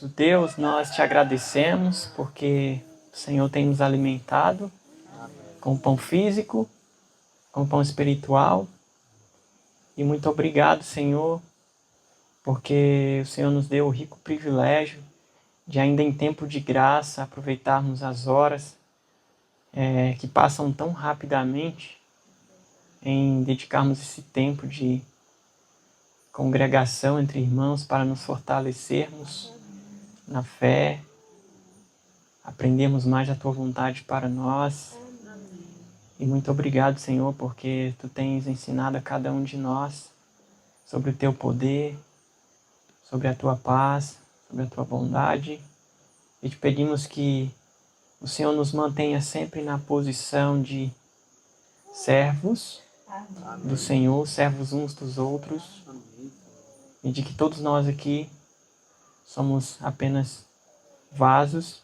Deus, nós te agradecemos porque o Senhor tem nos alimentado com pão físico, com pão espiritual. E muito obrigado, Senhor, porque o Senhor nos deu o rico privilégio de, ainda em tempo de graça, aproveitarmos as horas que passam tão rapidamente em dedicarmos esse tempo de congregação entre irmãos para nos fortalecermos na fé, aprendermos mais da Tua vontade para nós. E muito obrigado, Senhor, porque Tu tens ensinado a cada um de nós sobre o Teu poder, sobre a Tua paz, sobre a Tua bondade. E te pedimos que o Senhor nos mantenha sempre na posição de servos do Senhor, servos uns dos outros, e de que todos nós aqui somos apenas vasos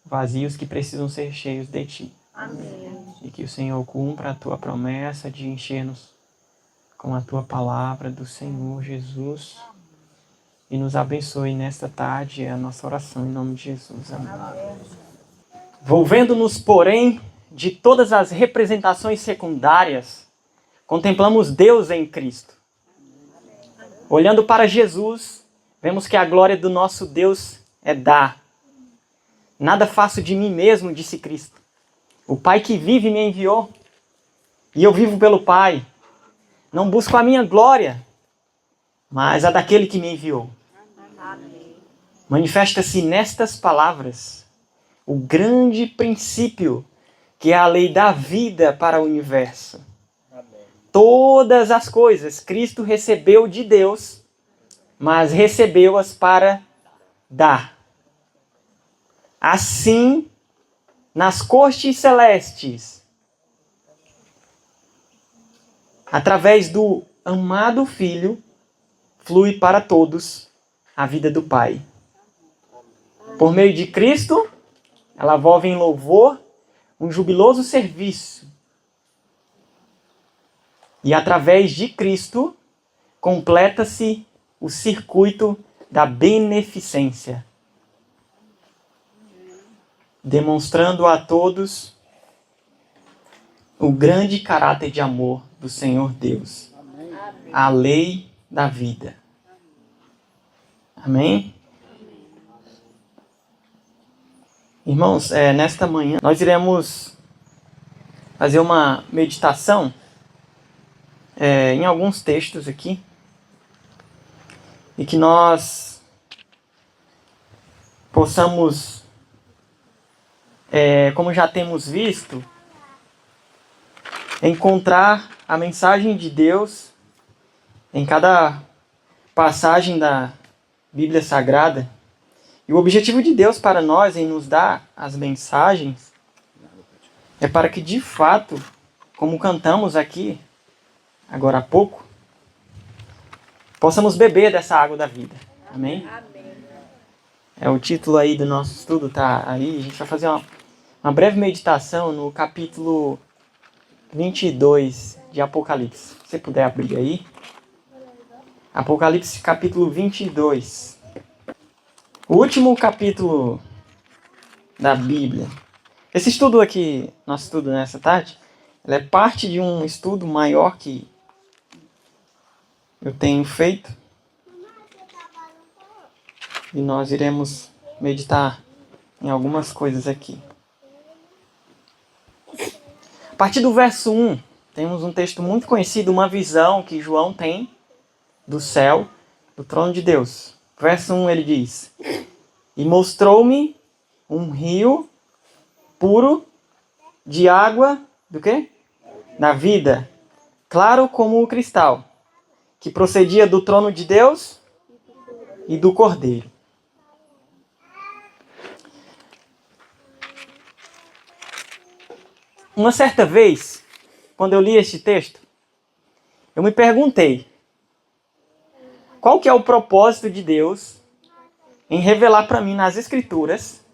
vazios que precisam ser cheios de Ti. Amém. E que o Senhor cumpra a Tua promessa de encher-nos com a Tua palavra do Senhor Jesus. E nos abençoe nesta tarde, a nossa oração em nome de Jesus. Amém. Volvendo-nos, porém, de todas as representações secundárias, contemplamos Deus em Cristo. Olhando para Jesus, vemos que a glória do nosso Deus é dar. Nada faço de mim mesmo, disse Cristo. O Pai que vive me enviou, e eu vivo pelo Pai. Não busco a minha glória, mas a daquele que me enviou. Manifesta-se nestas palavras o grande princípio que é a lei da vida para o universo. Todas as coisas Cristo recebeu de Deus, mas recebeu-as para dar. Assim, nas cortes celestes, através do amado Filho, flui para todos a vida do Pai. Por meio de Cristo, ela volve em louvor um jubiloso serviço. E através de Cristo, completa-se o circuito da beneficência, demonstrando a todos o grande caráter de amor do Senhor Deus, a lei da vida. Amém? Irmãos, nesta manhã nós iremos fazer uma meditação em alguns textos aqui, e que nós possamos, como já temos visto, encontrar a mensagem de Deus em cada passagem da Bíblia Sagrada. E o objetivo de Deus para nós em nos dar as mensagens é para que, de fato, como cantamos aqui agora há pouco, possamos beber dessa água da vida. Amém? O título aí do nosso estudo está aí. A gente vai fazer uma breve meditação no capítulo 22 de Apocalipse. Se você puder abrir aí. Apocalipse capítulo 22. O último capítulo da Bíblia. Esse estudo aqui, nosso estudo nessa tarde, ele é parte de um estudo maior que eu tenho feito. E nós iremos meditar em algumas coisas aqui. A partir do verso 1, temos um texto muito conhecido, uma visão que João tem do céu, do trono de Deus. Verso 1 ele diz: E mostrou-me um rio puro de água, do quê? Da vida, claro como o cristal, que procedia do trono de Deus e do Cordeiro. Uma certa vez, quando eu li este texto, eu me perguntei, qual que é o propósito de Deus em revelar para mim nas Escrituras,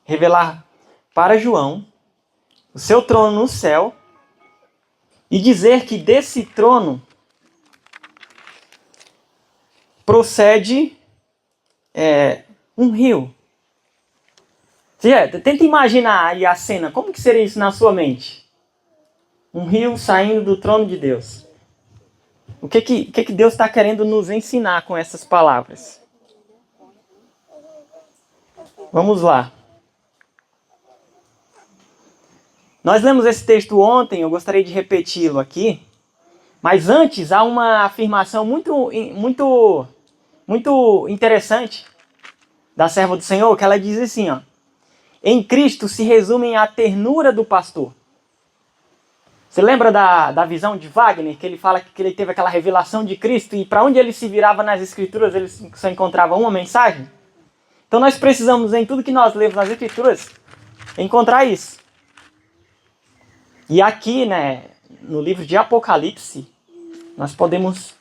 revelar para João o seu trono no céu e dizer que desse trono procede Um rio. Tenta imaginar aí a cena. Como que seria isso na sua mente? Um rio saindo do trono de Deus. O que Deus está querendo nos ensinar com essas palavras? Vamos lá. Nós lemos esse texto ontem, eu gostaria de repeti-lo aqui. Mas antes, há uma afirmação muito interessante da serva do Senhor, que ela diz assim, ó. Em Cristo se resume a ternura do pastor. Você lembra da visão de Wagner, que ele fala que ele teve aquela revelação de Cristo e para onde ele se virava nas Escrituras, ele só encontrava uma mensagem? Então nós precisamos, em tudo que nós lemos nas Escrituras, encontrar isso. E aqui, né, no livro de Apocalipse, nós podemos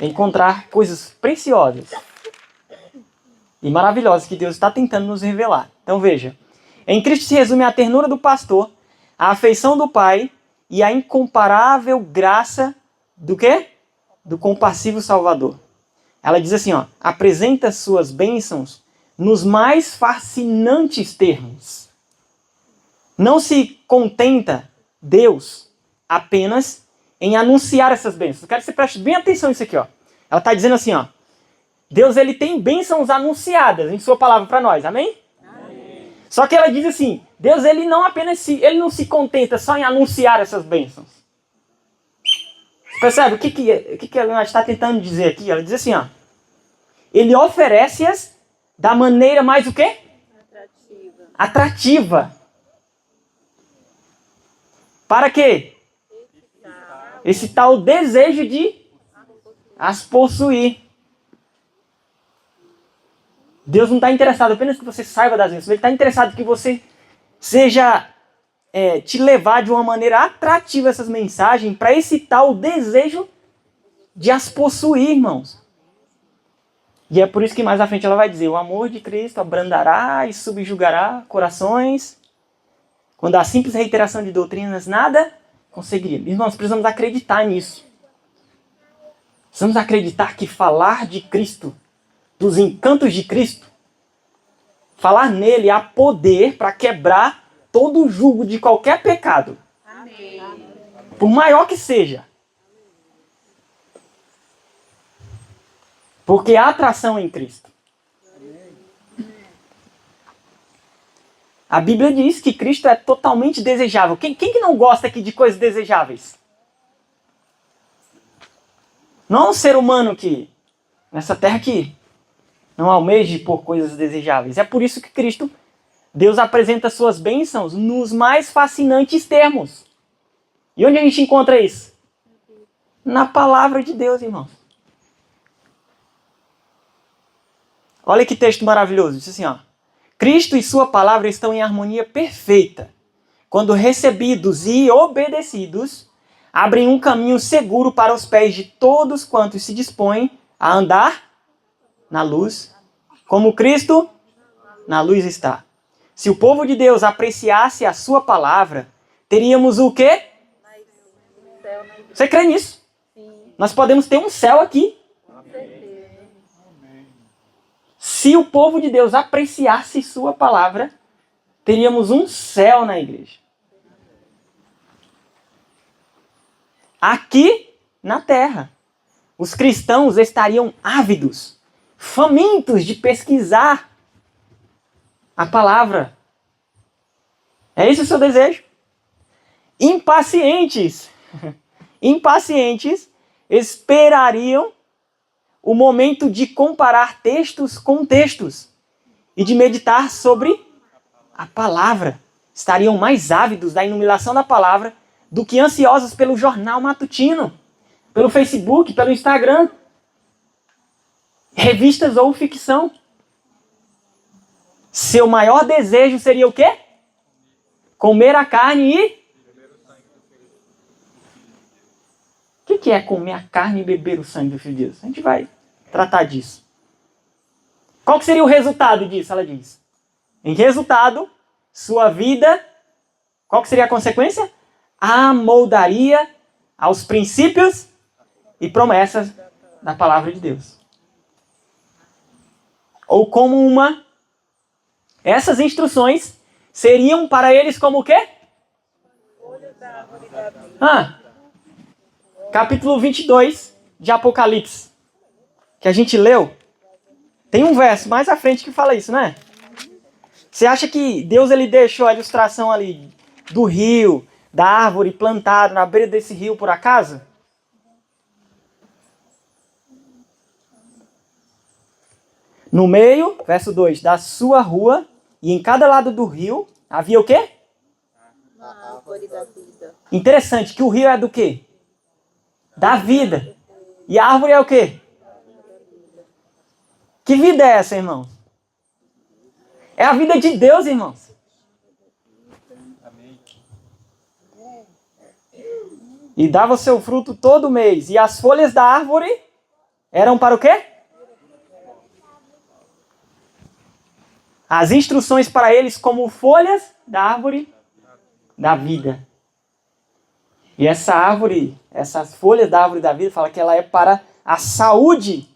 encontrar coisas preciosas e maravilhosas que Deus está tentando nos revelar. Então veja, em Cristo se resume a ternura do pastor, a afeição do Pai e a incomparável graça do quê? Do compassivo Salvador. Ela diz assim, ó, apresenta suas bênçãos nos mais fascinantes termos. Não se contenta Deus apenas em anunciar essas bênçãos. Eu quero que você preste bem atenção nisso aqui, ó. Ela está dizendo assim, ó, Deus ele tem bênçãos anunciadas em sua palavra para nós, amém? Amém? Só que ela diz assim, Deus ele não se contenta só em anunciar essas bênçãos. Você percebe o que ela está tentando dizer aqui? Ela diz assim, ó, ele oferece-as da maneira mais o quê? Atrativa. Para quê? Esse tal desejo de as possuir. Deus não está interessado apenas que você saiba das bênçãos. Ele está interessado que você seja te levar de uma maneira atrativa essas mensagens para excitar o desejo de as possuir, irmãos. E é por isso que mais à frente ela vai dizer, o amor de Cristo abrandará e subjugará corações, quando a simples reiteração de doutrinas nada conseguiria. Irmãos, precisamos acreditar nisso. Precisamos acreditar que falar de Cristo, dos encantos de Cristo, falar nele há poder para quebrar todo o jugo de qualquer pecado. Amém. Por maior que seja. Porque há atração em Cristo. A Bíblia diz que Cristo é totalmente desejável. Quem que não gosta aqui de coisas desejáveis? Não é um ser humano que, nessa terra que não almeje por coisas desejáveis. É por isso que Cristo, Deus apresenta suas bênçãos nos mais fascinantes termos. E onde a gente encontra isso? Na palavra de Deus, irmãos. Olha que texto maravilhoso. Diz assim, ó. Cristo e sua palavra estão em harmonia perfeita. Quando recebidos e obedecidos, abrem um caminho seguro para os pés de todos quantos se dispõem a andar na luz, como Cristo na luz está. Se o povo de Deus apreciasse a sua palavra, teríamos o quê? Você crê nisso? Sim. Nós podemos ter um céu aqui. Se o povo de Deus apreciasse sua palavra, teríamos um céu na igreja. Aqui na terra, os cristãos estariam ávidos, famintos de pesquisar a palavra. É esse o seu desejo? Impacientes esperariam o momento de comparar textos com textos e de meditar sobre a palavra. Estariam mais ávidos da iluminação da palavra do que ansiosos pelo jornal matutino, pelo Facebook, pelo Instagram, revistas ou ficção. Seu maior desejo seria o quê? Comer a carne e... O que é comer a carne e beber o sangue do Filho de Deus? A gente vai tratar disso. Qual que seria o resultado disso? Ela diz. Em resultado, sua vida, qual que seria a consequência? Amoldaria aos princípios e promessas da palavra de Deus. Ou como uma Essas instruções seriam para eles como o quê? Capítulo 22 de Apocalipse, que a gente leu. Tem um verso mais à frente que fala isso, né? Você acha que Deus ele deixou a ilustração ali do rio, da árvore plantada na beira desse rio por acaso? No meio, verso 2, da sua rua e em cada lado do rio havia o quê? A árvore da vida. Interessante que o rio é do quê? Da vida. E a árvore é o quê? Que vida é essa, irmãos? É a vida de Deus, irmãos. E dava seu fruto todo mês. E as folhas da árvore eram para o quê? As instruções para eles como folhas da árvore da vida. E essa árvore, essas folhas da árvore da vida, fala que ela é para a saúde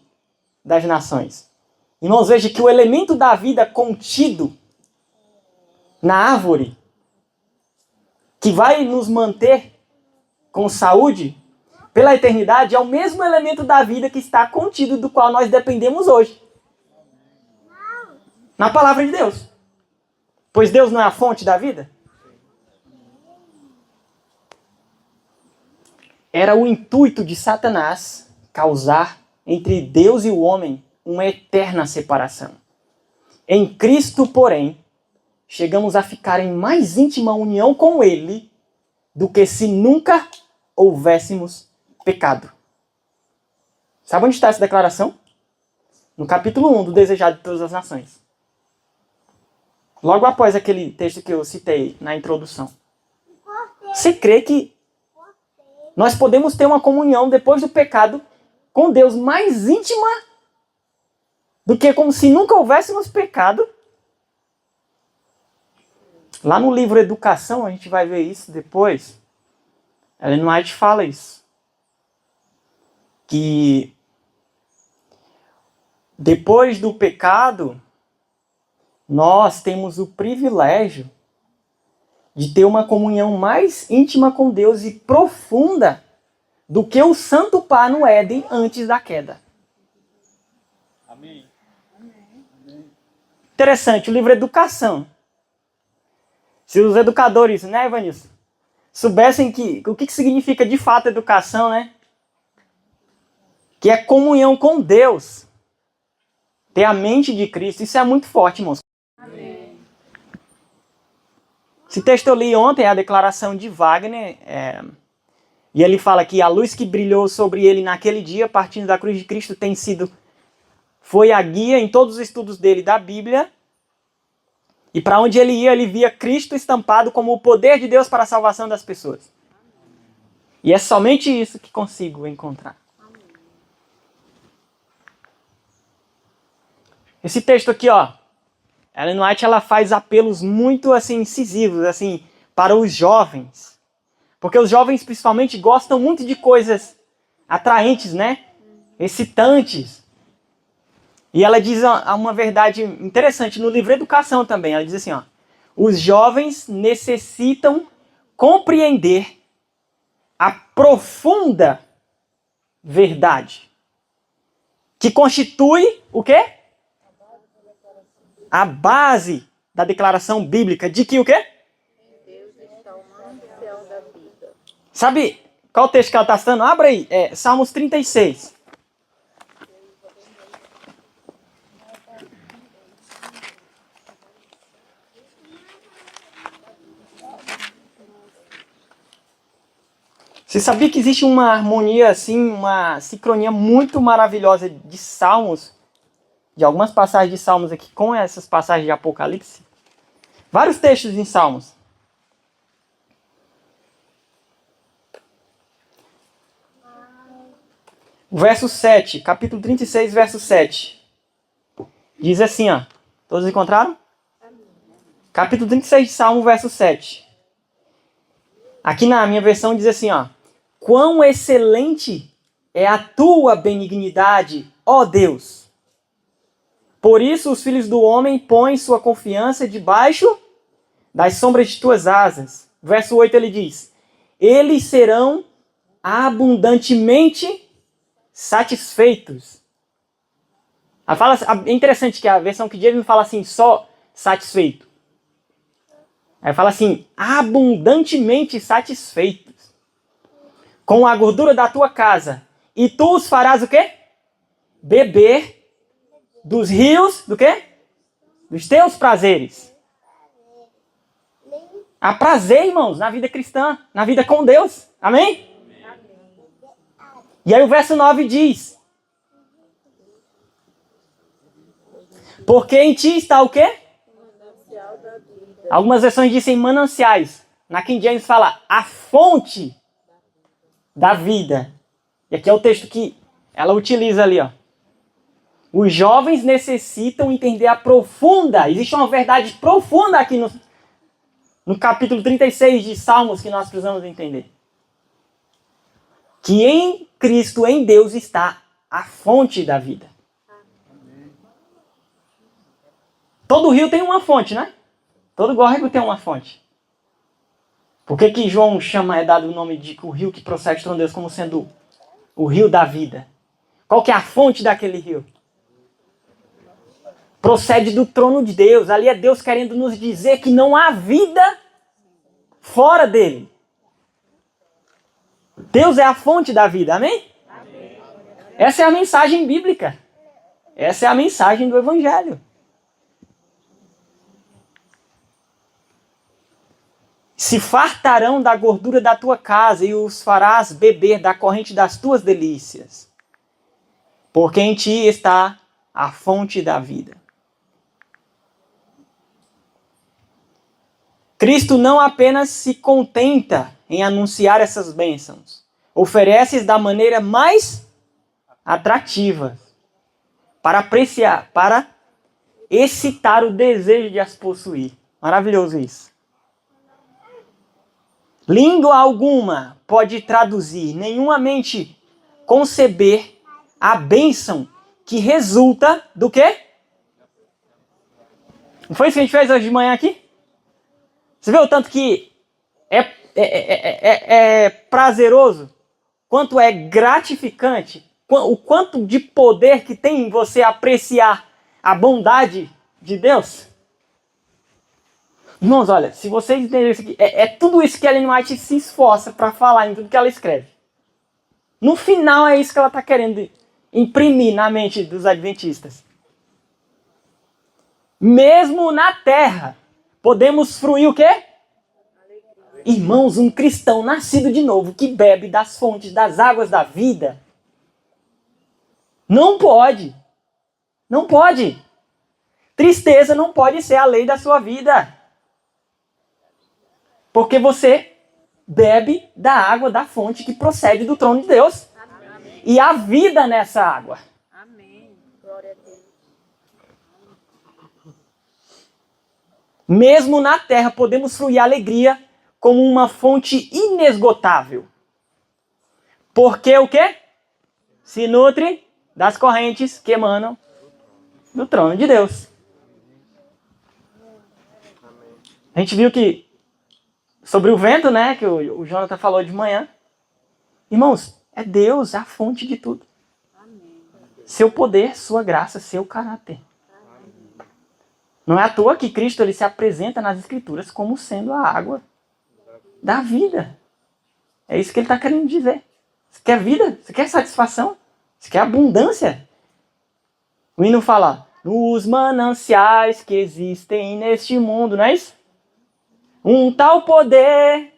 das nações. Irmãos, veja que o elemento da vida contido na árvore, que vai nos manter com saúde pela eternidade, é o mesmo elemento da vida que está contido do qual nós dependemos hoje. Na palavra de Deus. Pois Deus não é a fonte da vida? Era o intuito de Satanás causar entre Deus e o homem uma eterna separação. Em Cristo, porém, chegamos a ficar em mais íntima união com Ele do que se nunca houvéssemos pecado. Sabe onde está essa declaração? No capítulo 1 do Desejado de Todas as Nações. Logo após aquele texto que eu citei na introdução. Você crê que nós podemos ter uma comunhão depois do pecado com Deus mais íntima do que como se nunca houvéssemos pecado? Lá no livro Educação, a gente vai ver isso depois. Ellen White fala isso. Que depois do pecado, nós temos o privilégio de ter uma comunhão mais íntima com Deus e profunda do que o Santo Pá no Éden antes da queda. Amém. Interessante, o livro Educação. Se os educadores, né, Evanilson, soubessem o que significa de fato educação, né? Que é comunhão com Deus. Ter a mente de Cristo. Isso é muito forte, irmãos. Amém. Esse texto eu li ontem, é a declaração de Wagner. E ele fala que a luz que brilhou sobre ele naquele dia, partindo da cruz de Cristo, foi a guia em todos os estudos dele da Bíblia. E para onde ele ia, ele via Cristo estampado como o poder de Deus para a salvação das pessoas. E é somente isso que consigo encontrar. Esse texto aqui, ó, Ellen White, ela faz apelos muito assim incisivos assim para os jovens. Porque os jovens principalmente gostam muito de coisas atraentes, né? Excitantes. E ela diz uma verdade interessante no livro Educação também. Ela diz assim, ó: os jovens necessitam compreender a profunda verdade que constitui o quê? A base da declaração bíblica de que o quê? Deus está o manancial da vida. Sabe qual o texto que ela está citando? Abra aí, Salmos 36. Você sabia que existe uma harmonia, assim, uma sincronia muito maravilhosa de Salmos, de algumas passagens de Salmos aqui, com essas passagens de Apocalipse? Vários textos em Salmos. Verso 7, capítulo 36, verso 7. Diz assim, ó. Todos encontraram? Capítulo 36 de Salmo, verso 7. Aqui na minha versão diz assim, ó: quão excelente é a tua benignidade, ó Deus. Por isso os filhos do homem põem sua confiança debaixo das sombras de tuas asas. Verso 8 ele diz: eles serão abundantemente satisfeitos. É interessante que a versão que diz não fala assim, só satisfeito. Aí fala assim, abundantemente satisfeitos com a gordura da tua casa. E tu os farás o quê? Beber dos rios, do quê? Dos teus prazeres. Há prazer, irmãos, na vida cristã, na vida com Deus. Amém? E aí o verso 9 diz: porque em ti está o quê? Manancial da vida. Algumas versões dizem mananciais. Na King James fala a fonte da vida. E aqui é o texto que ela utiliza ali, ó. Os jovens necessitam entender a profunda, existe uma verdade profunda aqui no capítulo 36 de Salmos que nós precisamos entender. Que em Cristo, em Deus, está a fonte da vida. Todo rio tem uma fonte, né? Todo córrego tem uma fonte. Por que João é dado o nome de o rio que procede de Deus como sendo o rio da vida? Qual que é a fonte daquele rio? Procede do trono de Deus. Ali é Deus querendo nos dizer que não há vida fora dele. Deus é a fonte da vida, amém? Amém. Essa é a mensagem bíblica. Essa é a mensagem do Evangelho. Se fartarão da gordura da tua casa e os farás beber da corrente das tuas delícias. Porque em ti está a fonte da vida. Cristo não apenas se contenta em anunciar essas bênçãos, oferece da maneira mais atrativa, para apreciar, para excitar o desejo de as possuir. Maravilhoso isso. Língua alguma pode traduzir, nenhuma mente conceber a bênção que resulta do quê? Não foi isso que a gente fez hoje de manhã aqui? Você vê o tanto que é prazeroso? Quanto é gratificante? O quanto de poder que tem em você apreciar a bondade de Deus? Irmãos, olha, se vocês entenderem isso aqui, é tudo isso que a Ellen White se esforça para falar em tudo que ela escreve. No final é isso que ela está querendo imprimir na mente dos adventistas. Mesmo na terra, podemos fruir o quê? Alegria. Irmãos, um cristão nascido de novo, que bebe das fontes, das águas da vida, não pode. Não pode. Tristeza não pode ser a lei da sua vida. Porque você bebe da água da fonte que procede do trono de Deus. Amém. E há vida nessa água. Amém. Glória a Deus. Mesmo na terra podemos fruir alegria como uma fonte inesgotável. Porque o quê? Se nutre das correntes que emanam do trono de Deus. A gente viu que sobre o vento, né, que o Jonathan falou de manhã. Irmãos, é Deus a fonte de tudo. Amém. Seu poder, sua graça, seu caráter. Amém. Não é à toa que Cristo ele se apresenta nas Escrituras como sendo a água da vida. É isso que ele está querendo dizer. Você quer vida? Você quer satisfação? Você quer abundância? O hino fala, nos mananciais que existem neste mundo, não é isso? Um tal poder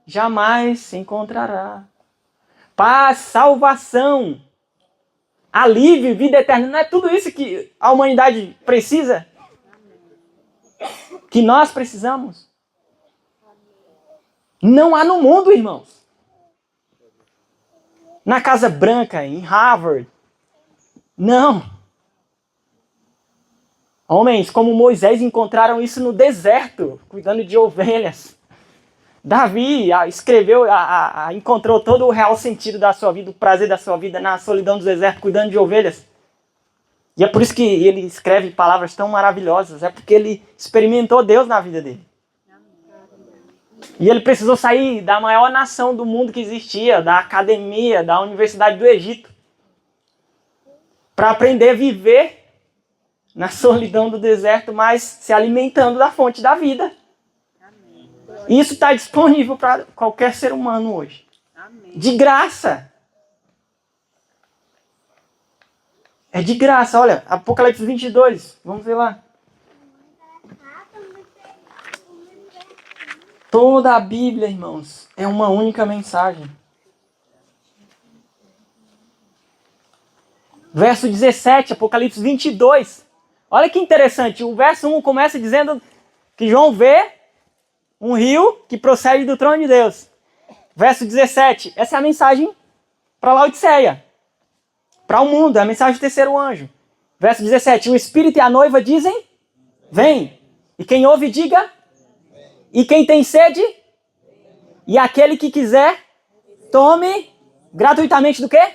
jamais se encontrará. Paz, salvação, alívio, vida eterna. Não é tudo isso que a humanidade precisa? Que nós precisamos? Não há no mundo, irmãos. Na Casa Branca, em Harvard. Não. Homens como Moisés encontraram isso no deserto, cuidando de ovelhas. Davi escreveu, encontrou todo o real sentido da sua vida, o prazer da sua vida na solidão do deserto, cuidando de ovelhas. E é por isso que ele escreve palavras tão maravilhosas. É porque ele experimentou Deus na vida dele. E ele precisou sair da maior nação do mundo que existia, da academia, da Universidade do Egito, para aprender a viver na solidão do deserto, mas se alimentando da fonte da vida. E isso está disponível para qualquer ser humano hoje. De graça. É de graça. Olha, Apocalipse 22. Vamos ver lá. Toda a Bíblia, irmãos, é uma única mensagem. Verso 17, Apocalipse 22. Olha que interessante. O verso 1 começa dizendo que João vê um rio que procede do trono de Deus. Verso 17. Essa é a mensagem para Laodiceia. Para o mundo. É a mensagem do terceiro anjo. Verso 17. O Espírito e a noiva dizem: vem. E quem ouve, diga: e quem tem sede, e aquele que quiser, tome gratuitamente do quê?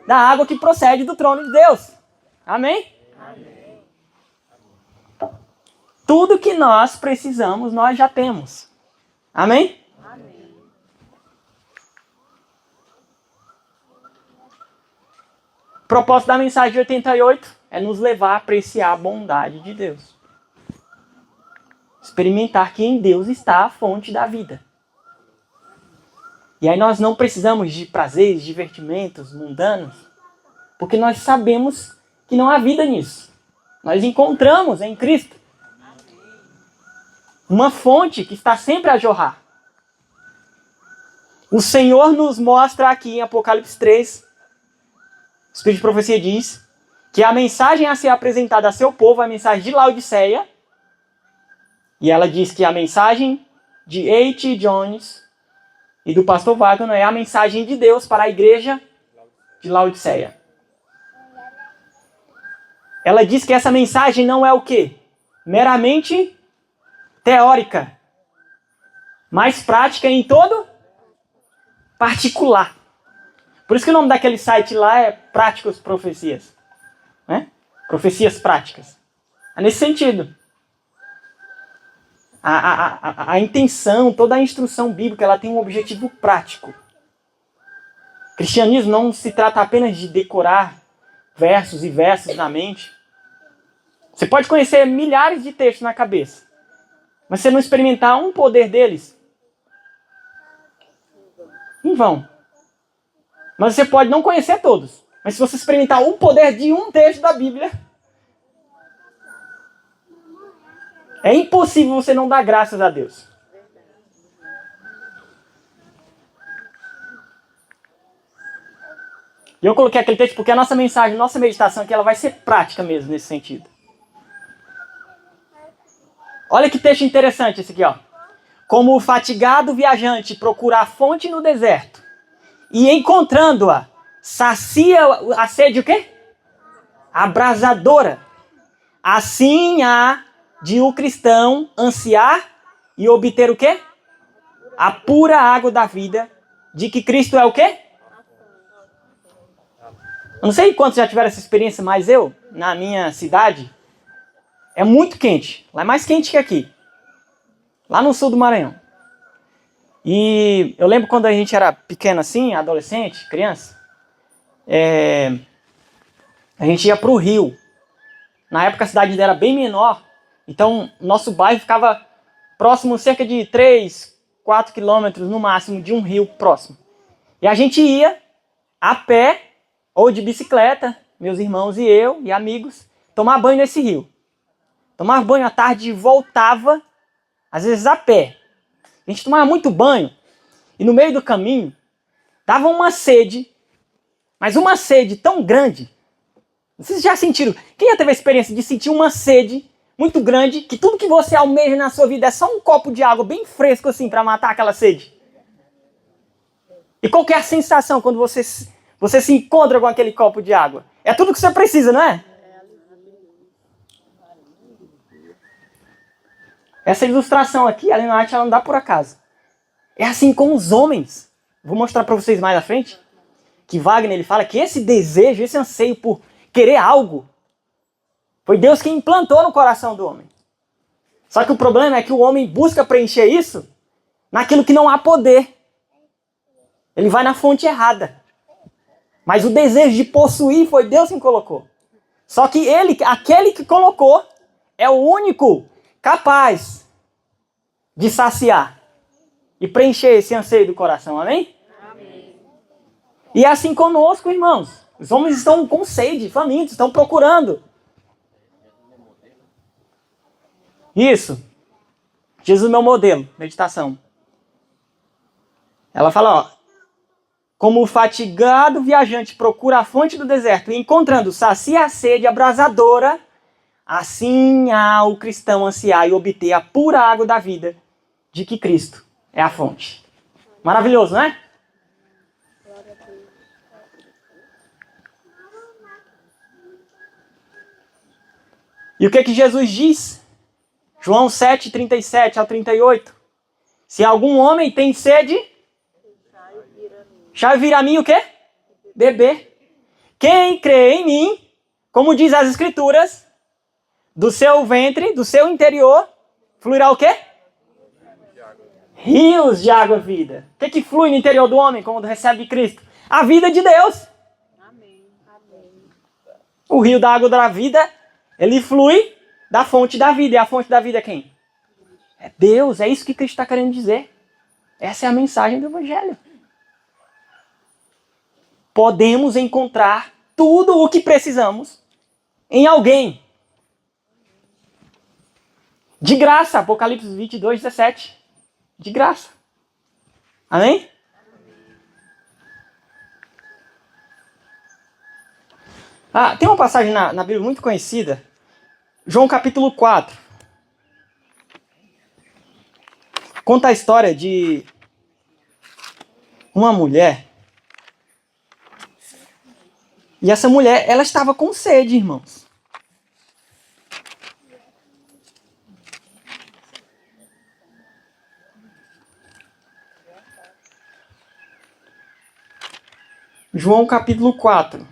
Da água que procede do trono de Deus. Amém? Amém. Tudo que nós precisamos, nós já temos. Amém? Amém. O propósito da mensagem de 88 é nos levar a apreciar a bondade de Deus. Experimentar que em Deus está a fonte da vida. E aí nós não precisamos de prazeres, divertimentos mundanos, porque nós sabemos que não há vida nisso. Nós encontramos em Cristo uma fonte que está sempre a jorrar. O Senhor nos mostra aqui em Apocalipse 3, o Espírito de Profecia diz, que a mensagem a ser apresentada a seu povo é a mensagem de Laodiceia. E ela diz que a mensagem de A.T. Jones e do pastor Wagner é a mensagem de Deus para a igreja de Laodiceia. Ela diz que essa mensagem não é o quê? Meramente teórica, mas prática em todo particular. Por isso que o nome daquele site lá é Práticos Profecias. Né? Profecias práticas. É nesse sentido. A intenção, toda a instrução bíblica, ela tem um objetivo prático. O cristianismo não se trata apenas de decorar versos e versos na mente. Você pode conhecer milhares de textos na cabeça, mas se não experimentar um poder deles, em vão. Mas você pode não conhecer todos, mas se você experimentar um poder de um texto da Bíblia, é impossível você não dar graças a Deus. E eu coloquei aquele texto porque a nossa mensagem, a nossa meditação aqui, ela vai ser prática mesmo nesse sentido. Olha que texto interessante esse aqui, ó. Como o fatigado viajante procura a fonte no deserto e encontrando-a, sacia a sede o quê? Abrasadora. Assim há de o cristão ansiar e obter o quê? A pura água da vida, de que Cristo é o quê? Eu não sei quantos já tiveram essa experiência, mas eu, na minha cidade, é muito quente. Lá é mais quente que aqui. Lá no sul do Maranhão. E eu lembro quando a gente era pequeno assim, adolescente, criança, a gente ia para o rio. Na época a cidade era bem menor, então nosso bairro ficava próximo cerca de 3, 4 quilômetros no máximo de um rio próximo. E a gente ia a pé ou de bicicleta, meus irmãos e eu e amigos, tomar banho nesse rio. Tomava banho à tarde e voltava, às vezes a pé. A gente tomava muito banho e no meio do caminho dava uma sede, mas uma sede tão grande. Vocês já sentiram? Quem já teve a experiência de sentir uma sede muito grande, que tudo que você almeja na sua vida é só um copo de água bem fresco assim para matar aquela sede? E qual que é a sensação quando você se encontra com aquele copo de água? É tudo que você precisa, não é? Essa ilustração aqui, a Ellen White, ela não dá por acaso. É assim com os homens. Vou mostrar para vocês mais à frente. Que Wagner ele fala que esse desejo, esse anseio por querer algo. Foi Deus que implantou no coração do homem. Só que o problema é que o homem busca preencher isso naquilo que não há poder. Ele vai na fonte errada. Mas o desejo de possuir foi Deus quem colocou. Só que aquele que colocou, é o único capaz de saciar e preencher esse anseio do coração, amém? Amém. E é assim conosco, irmãos. Os homens estão com sede, famintos, estão procurando. Isso. Jesus, meu modelo, meditação. Ela fala, ó, como o fatigado viajante procura a fonte do deserto e encontrando sacia a sede abrasadora, assim há o cristão ansiar e obter a pura água da vida, de que Cristo é a fonte. Maravilhoso, não é? E o que Jesus diz? João 7, 37 ao 38. Se algum homem tem sede, chave vir a mim o quê? Beber. Quem crê em mim, como diz as Escrituras, do seu ventre, do seu interior, fluirá o quê? Rios de água vida. O que flui no interior do homem quando recebe Cristo? A vida de Deus. Amém. O rio da água da vida, ele flui da fonte da vida. E a fonte da vida é quem? É Deus. É isso que Cristo está querendo dizer. Essa é a mensagem do Evangelho. Podemos encontrar tudo o que precisamos em alguém. De graça. Apocalipse 22, 17. De graça. Amém? Tem uma passagem na Bíblia muito conhecida. João capítulo 4. Conta a história de uma mulher. E essa mulher, ela estava com sede, irmãos. João capítulo 4.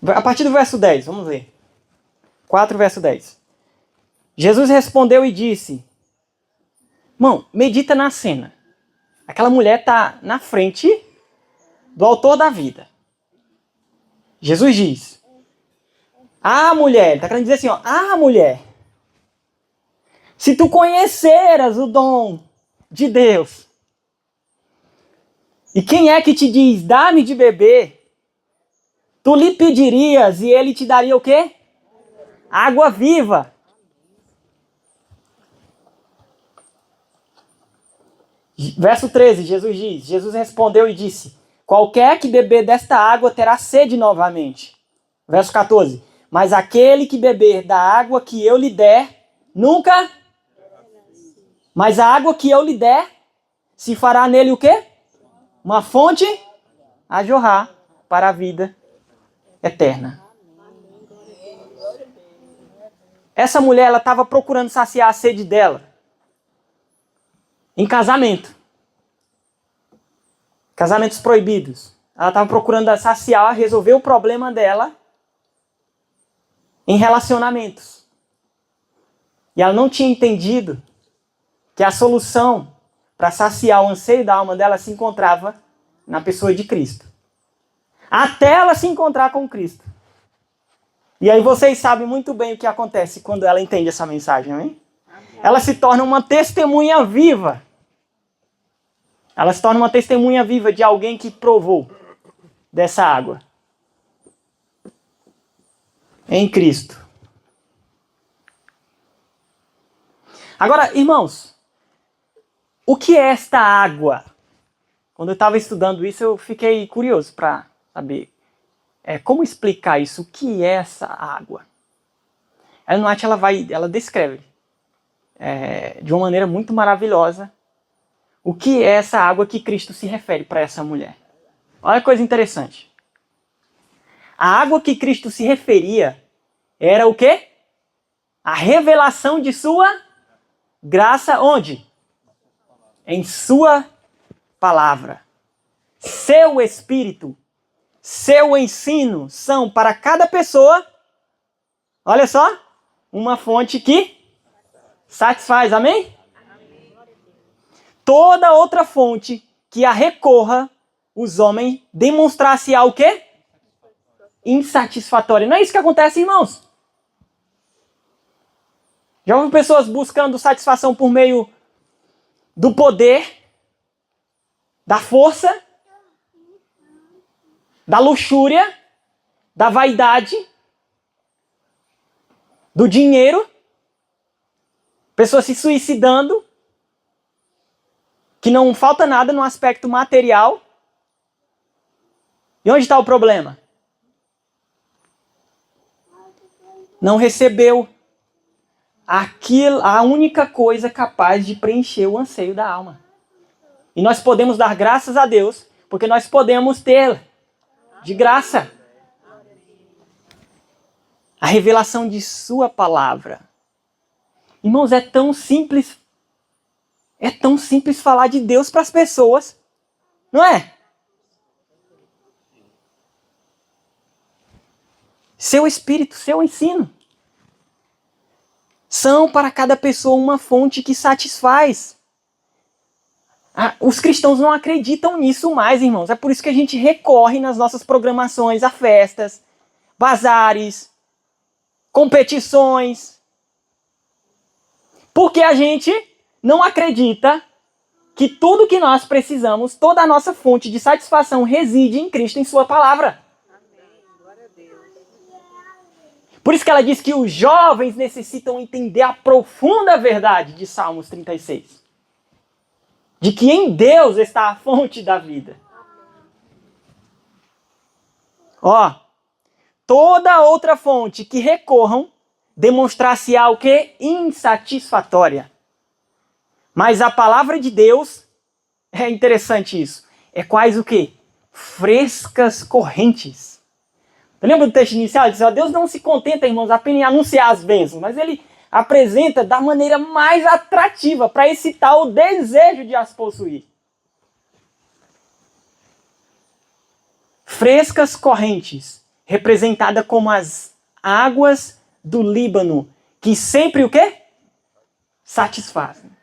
A partir do verso 10, vamos ver. 4, verso 10. Jesus respondeu e disse... Irmão, medita na cena. Aquela mulher está na frente do autor da vida. Jesus diz... mulher, está querendo dizer assim, ó, mulher... Se tu conheceras o dom de Deus, e quem é que te diz, dá-me de beber, tu lhe pedirias e ele te daria o quê? Água viva. Verso 13, Jesus diz, Jesus respondeu e disse, qualquer que beber desta água terá sede novamente. Verso 14, mas aquele que beber da água que eu lhe der, nunca... Mas a água que eu lhe der, se fará nele o quê? Uma fonte a jorrar para a vida eterna. Essa mulher, ela estava procurando saciar a sede dela. Em casamento. Casamentos proibidos. Ela estava procurando saciar, resolver o problema dela em relacionamentos. E ela não tinha entendido que a solução para saciar o anseio da alma dela se encontrava na pessoa de Cristo. Até ela se encontrar com Cristo. E aí vocês sabem muito bem o que acontece quando ela entende essa mensagem, hein? Ela se torna uma testemunha viva. Ela se torna uma testemunha viva de alguém que provou dessa água. Em Cristo. Agora, irmãos, o que é esta água? Quando eu estava estudando isso, eu fiquei curioso para saber como explicar isso. O que é essa água? Ellen White, ela descreve de uma maneira muito maravilhosa o que é essa água que Cristo se refere para essa mulher. Olha que coisa interessante. A água que Cristo se referia era o quê? A revelação de sua graça onde? em sua palavra. Seu Espírito, seu ensino são para cada pessoa, olha só, uma fonte que satisfaz, amém? Toda outra fonte que a recorra, os homens demonstrasse algo o quê? Insatisfatório. Não é isso que acontece, irmãos? Já houve pessoas buscando satisfação por meio do poder, da força, da luxúria, da vaidade, do dinheiro, pessoas se suicidando, que não falta nada no aspecto material. E onde está o problema? Não recebeu a única coisa capaz de preencher o anseio da alma. E nós podemos dar graças a Deus, porque nós podemos ter de graça a revelação de sua palavra. Irmãos, é tão simples falar de Deus para as pessoas, não é? Seu Espírito, seu ensino são para cada pessoa uma fonte que satisfaz. Os cristãos não acreditam nisso mais, irmãos. É por isso que a gente recorre nas nossas programações a festas, bazares, competições. Porque a gente não acredita que tudo que nós precisamos, toda a nossa fonte de satisfação reside em Cristo, em sua palavra. Por isso que ela diz que os jovens necessitam entender a profunda verdade de Salmos 36. De que em Deus está a fonte da vida. Ó, toda outra fonte que recorram demonstrar-se-á o quê? Insatisfatória. Mas a palavra de Deus, é interessante isso, é quase o quê? Frescas correntes. Lembra do texto inicial? Ele diz, ó, Deus não se contenta, irmãos, apenas em anunciar as bênçãos, mas ele apresenta da maneira mais atrativa para excitar o desejo de as possuir. Frescas correntes, representada como as águas do Líbano, que sempre o quê? Satisfazem.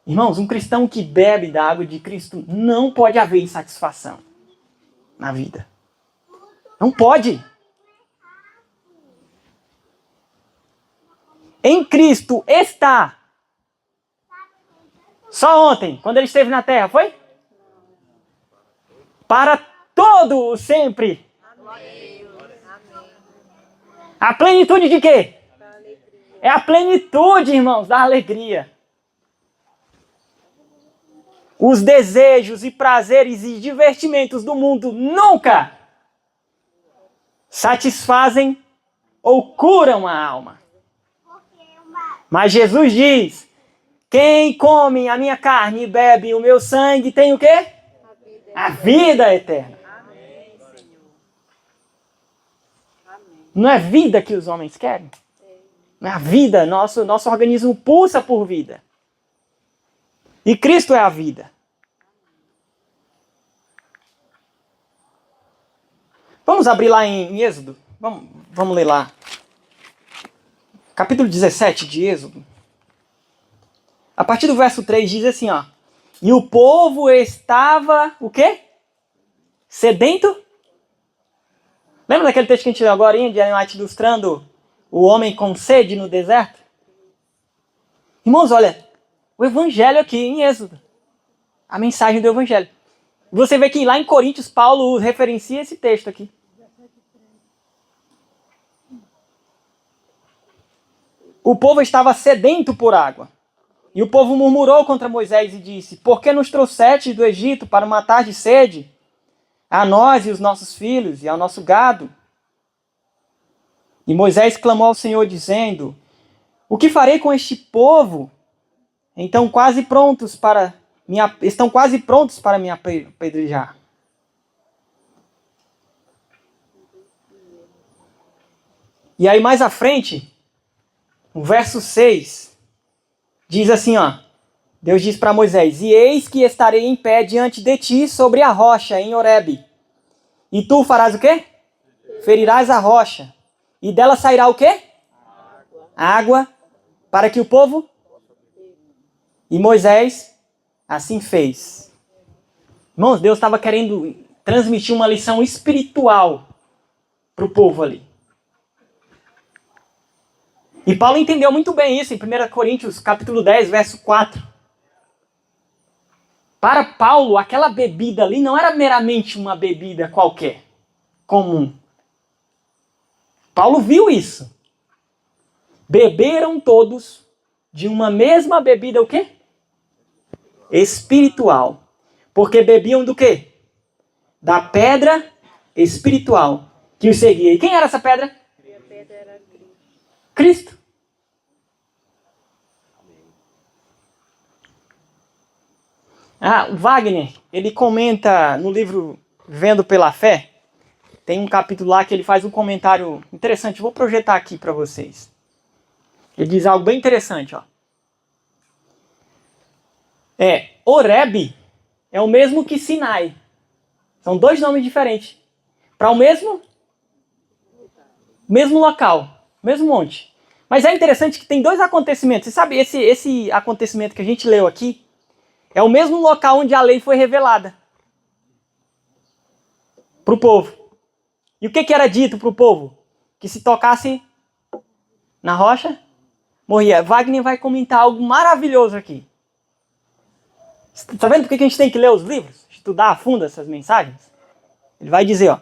Irmãos, um cristão que bebe da água de Cristo não pode haver insatisfação na vida. Não pode. Em Cristo está. Só ontem, quando ele esteve na terra, foi? Para todo o sempre. A plenitude de quê? É a plenitude, irmãos, da alegria. Os desejos e prazeres e divertimentos do mundo nunca satisfazem ou curam a alma. Mas Jesus diz, quem come a minha carne e bebe o meu sangue tem o quê? A vida eterna. Amém, Senhor. Amém. Não é vida que os homens querem? Não é a vida, nosso organismo pulsa por vida. E Cristo é a vida. Vamos abrir lá em Êxodo? Vamos ler lá. Capítulo 17 de Êxodo. A partir do verso 3 diz assim, ó. E o povo estava, o quê? Sedento? Lembra daquele texto que a gente leu agora, de Ellen White ilustrando o homem com sede no deserto? Irmãos, olha, o evangelho aqui em Êxodo. A mensagem do evangelho. Você vê que lá em Coríntios, Paulo referencia esse texto aqui. O povo estava sedento por água. E o povo murmurou contra Moisés e disse, por que nos trouxeste do Egito para matar de sede a nós e os nossos filhos e ao nosso gado? E Moisés clamou ao Senhor dizendo, o que farei com este povo? Estão quase prontos para me apedrejar. E aí mais à frente, no verso 6, diz assim, ó. Deus diz para Moisés: e eis que estarei em pé diante de ti sobre a rocha em Horebe. E tu farás o quê? Ferirás a rocha. E dela sairá o quê? Água. Para que o povo... E Moisés assim fez. Irmãos, Deus estava querendo transmitir uma lição espiritual para o povo ali. E Paulo entendeu muito bem isso em 1 Coríntios capítulo 10, verso 4. Para Paulo, aquela bebida ali não era meramente uma bebida qualquer, comum. Paulo viu isso. Beberam todos de uma mesma bebida, o quê? Espiritual. Porque bebiam do quê? Da pedra espiritual que os seguia. E quem era essa pedra? A pedra era Cristo. Cristo. O Wagner, ele comenta no livro Vendo pela Fé, tem um capítulo lá que ele faz um comentário interessante. Vou projetar aqui para vocês. Ele diz algo bem interessante, ó. Horebe é o mesmo que Sinai. São dois nomes diferentes. Para o mesmo local, mesmo monte. Mas é interessante que tem dois acontecimentos. Você sabe, esse acontecimento que a gente leu aqui é o mesmo local onde a lei foi revelada para o povo. E o que era dito para o povo? Que se tocasse na rocha, morria. Wagner vai comentar algo maravilhoso aqui. Está vendo por que a gente tem que ler os livros? Estudar a fundo essas mensagens? Ele vai dizer, ó.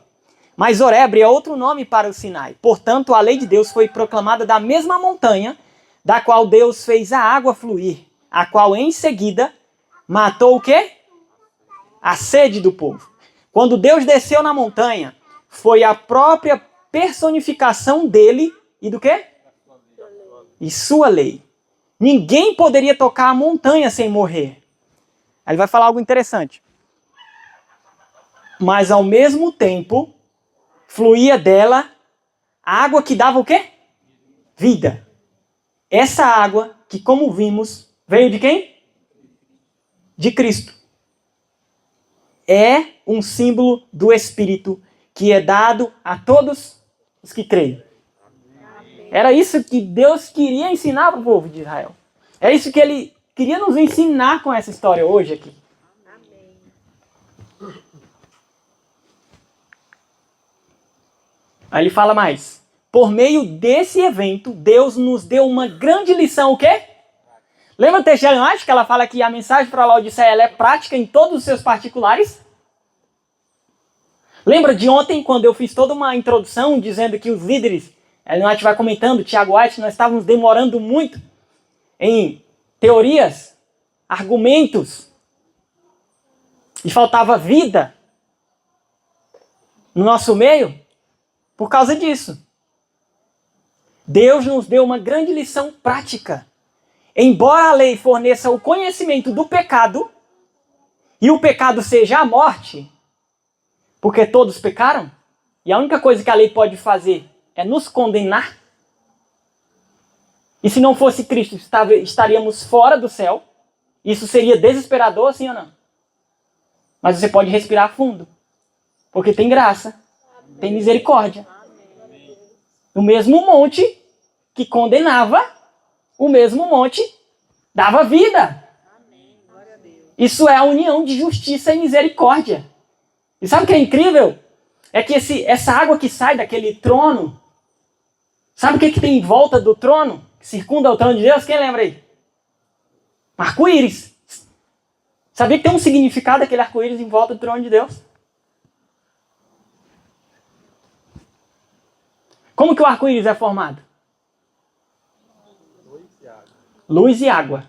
Mas Horebe é outro nome para o Sinai. Portanto, a lei de Deus foi proclamada da mesma montanha da qual Deus fez a água fluir, a qual em seguida matou o quê? A sede do povo. Quando Deus desceu na montanha, foi a própria personificação dele e do quê? E sua lei. Ninguém poderia tocar a montanha sem morrer. Aí ele vai falar algo interessante. Mas ao mesmo tempo, fluía dela a água que dava o quê? Vida. Essa água que, como vimos, veio de quem? De Cristo. É um símbolo do Espírito que é dado a todos os que creem. Era isso que Deus queria ensinar para o povo de Israel. É isso que ele queria nos ensinar com essa história hoje aqui. Aí ele fala mais. Por meio desse evento, Deus nos deu uma grande lição, o quê? Lembra do texto de Ellen White, que ela fala que a mensagem para Laodiceia ela é prática em todos os seus particulares? Lembra de ontem, quando eu fiz toda uma introdução dizendo que os líderes, Ellen White vai comentando, Tiago White, nós estávamos demorando muito em teorias, argumentos, e faltava vida no nosso meio por causa disso. Deus nos deu uma grande lição prática. Embora a lei forneça o conhecimento do pecado, e o pecado seja a morte, porque todos pecaram, e a única coisa que a lei pode fazer é nos condenar, e se não fosse Cristo, estaríamos fora do céu. Isso seria desesperador, sim ou não? Mas você pode respirar fundo, porque tem graça, tem misericórdia. O mesmo monte que condenava, o mesmo monte dava vida. Isso é a união de justiça e misericórdia. E sabe o que é incrível? É que essa água que sai daquele trono, sabe o que tem em volta do trono? Que circunda o trono de Deus? Quem lembra aí? Arco-íris. Sabia que tem um significado aquele arco-íris em volta do trono de Deus? Como que o arco-íris é formado? Luz e água.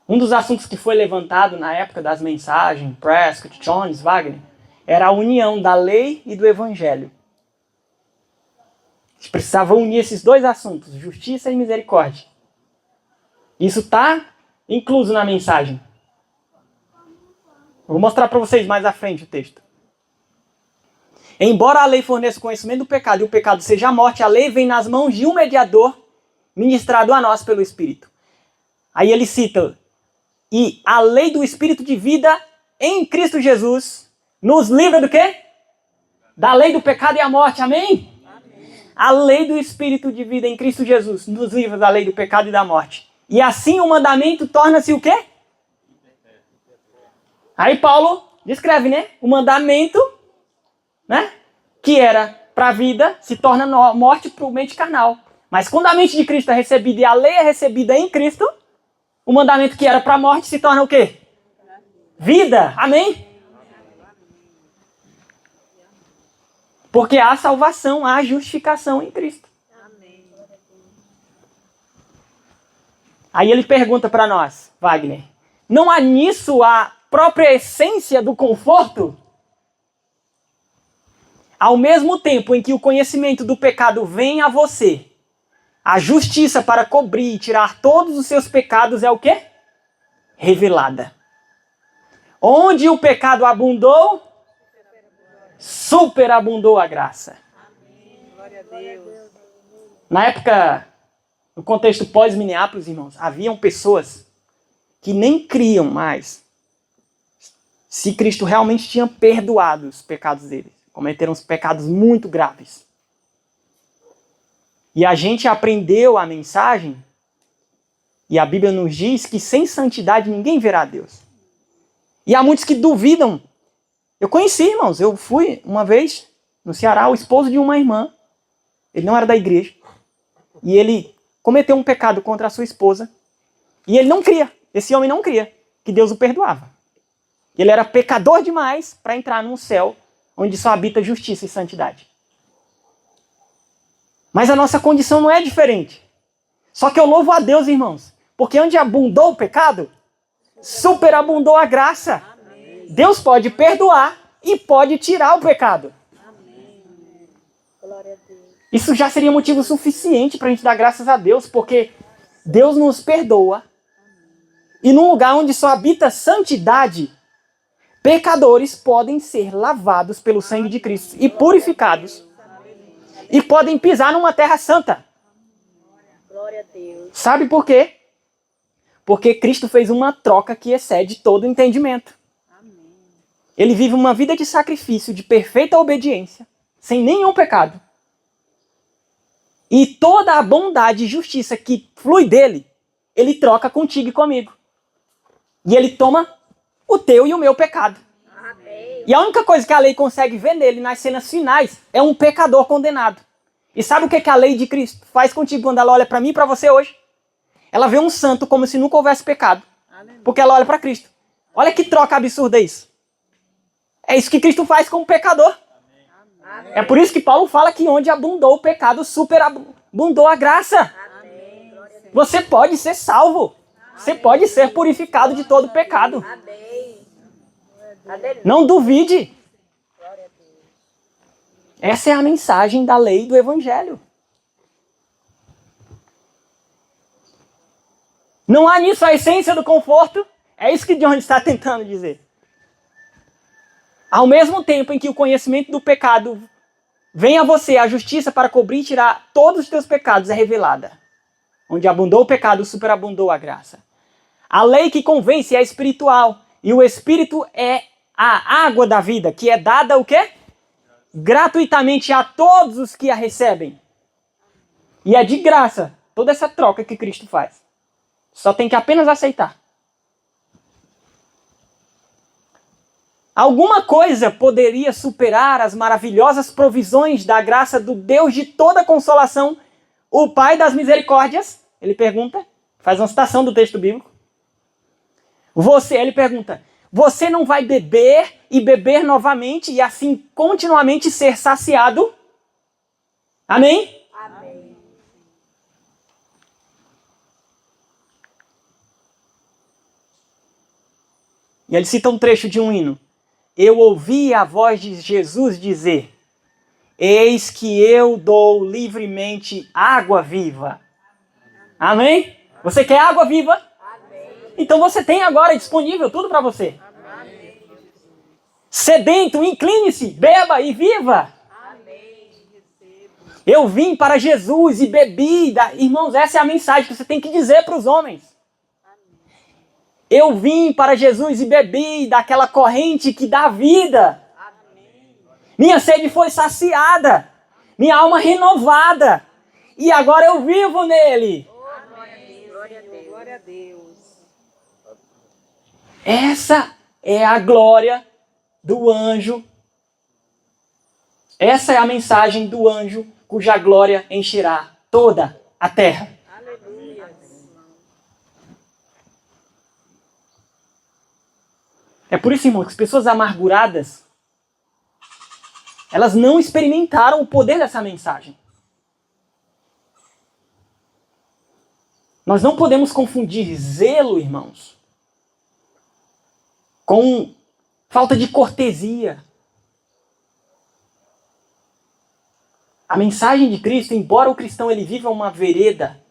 Um dos assuntos que foi levantado na época das mensagens, Prescott, Jones, Wagner, era a união da lei e do evangelho. A gente precisava unir esses dois assuntos, justiça e misericórdia. Isso está incluso na mensagem. Eu vou mostrar para vocês mais à frente o texto. Embora a lei forneça o conhecimento do pecado e o pecado seja a morte, a lei vem nas mãos de um mediador ministrado a nós pelo Espírito. Aí ele cita, e a lei do Espírito de vida em Cristo Jesus nos livra do quê? Da lei do pecado e a morte, amém? A lei do Espírito de vida em Cristo Jesus nos livra da lei do pecado e da morte. E assim o mandamento torna-se o quê? Aí Paulo descreve, né? O mandamento, né? Que era para a vida, se torna morte para a mente carnal. Mas quando a mente de Cristo é recebida e a lei é recebida em Cristo, o mandamento que era para a morte se torna o quê? Vida, amém? Porque há salvação, há justificação em Cristo. Aí ele pergunta para nós, Wagner, não há nisso a própria essência do conforto? Ao mesmo tempo em que o conhecimento do pecado vem a você, a justiça para cobrir e tirar todos os seus pecados é o quê? Revelada. Onde o pecado abundou, superabundou a graça. Glória a Deus. Na época, no contexto pós-Minneapolis, irmãos, haviam pessoas que nem criam mais se Cristo realmente tinha perdoado os pecados deles. Cometeram uns pecados muito graves. E a gente aprendeu a mensagem, e a Bíblia nos diz que sem santidade ninguém verá a Deus. E há muitos que duvidam. Eu conheci, irmãos, eu fui uma vez no Ceará, o esposo de uma irmã, ele não era da igreja, e ele cometeu um pecado contra a sua esposa, e ele não cria, esse homem não cria, que Deus o perdoava. Ele era pecador demais para entrar num céu onde só habita justiça e santidade. Mas a nossa condição não é diferente. Só que eu louvo a Deus, irmãos, porque onde abundou o pecado, superabundou a graça. Deus pode perdoar e pode tirar o pecado. Glória a Deus. Isso já seria motivo suficiente para a gente dar graças a Deus, porque Deus nos perdoa. E num lugar onde só habita santidade, pecadores podem ser lavados pelo sangue de Cristo e purificados. E podem pisar numa terra santa. Glória a Deus. Sabe por quê? Porque Cristo fez uma troca que excede todo entendimento. Ele vive uma vida de sacrifício, de perfeita obediência, sem nenhum pecado. E toda a bondade e justiça que flui dele, ele troca contigo e comigo. E ele toma o teu e o meu pecado. Amém. E a única coisa que a lei consegue ver nele nas cenas finais é um pecador condenado. E sabe o que a lei de Cristo faz contigo quando ela olha para mim e para você hoje? Ela vê um santo como se nunca houvesse pecado. Porque ela olha para Cristo. Olha que troca absurda isso. É isso que Cristo faz com o pecador. Amém. É por isso que Paulo fala que onde abundou o pecado, superabundou a graça. Amém. Glória a Deus. Você pode ser salvo. Você pode ser purificado de todo pecado. Amém. Aleluia. Não duvide. Glória a Deus. Essa é a mensagem da lei do Evangelho. Não há nisso a essência do conforto? É isso que John está tentando dizer. Ao mesmo tempo em que o conhecimento do pecado vem a você, a justiça para cobrir e tirar todos os teus pecados é revelada. Onde abundou o pecado, superabundou a graça. A lei que convence é espiritual. E o Espírito é a água da vida, que é dada o quê? Gratuitamente a todos os que a recebem. E é de graça toda essa troca que Cristo faz. Só tem que apenas aceitar. Alguma coisa poderia superar as maravilhosas provisões da graça do Deus de toda consolação, o Pai das misericórdias? Ele pergunta, faz uma citação do texto bíblico. Ele pergunta, você não vai beber e beber novamente e assim continuamente ser saciado? Amém? Amém. E ele cita um trecho de um hino. Eu ouvi a voz de Jesus dizer, eis que eu dou livremente água viva. Amém? Você quer água viva? Amém. Então você tem agora disponível tudo para você. Amém. Sedento, incline-se, beba e viva. Amém. Eu vim para Jesus e bebi. Irmãos, essa é a mensagem que você tem que dizer para os homens. Eu vim para Jesus e bebi daquela corrente que dá vida. Minha sede foi saciada. Minha alma renovada. E agora eu vivo nele. Glória a Deus. Essa é a glória do anjo. Essa é a mensagem do anjo cuja glória encherá toda a terra. Aleluia. É por isso, irmão, que as pessoas amarguradas, elas não experimentaram o poder dessa mensagem. Nós não podemos confundir zelo, irmãos, com falta de cortesia. A mensagem de Cristo, embora o cristão ele viva uma vereda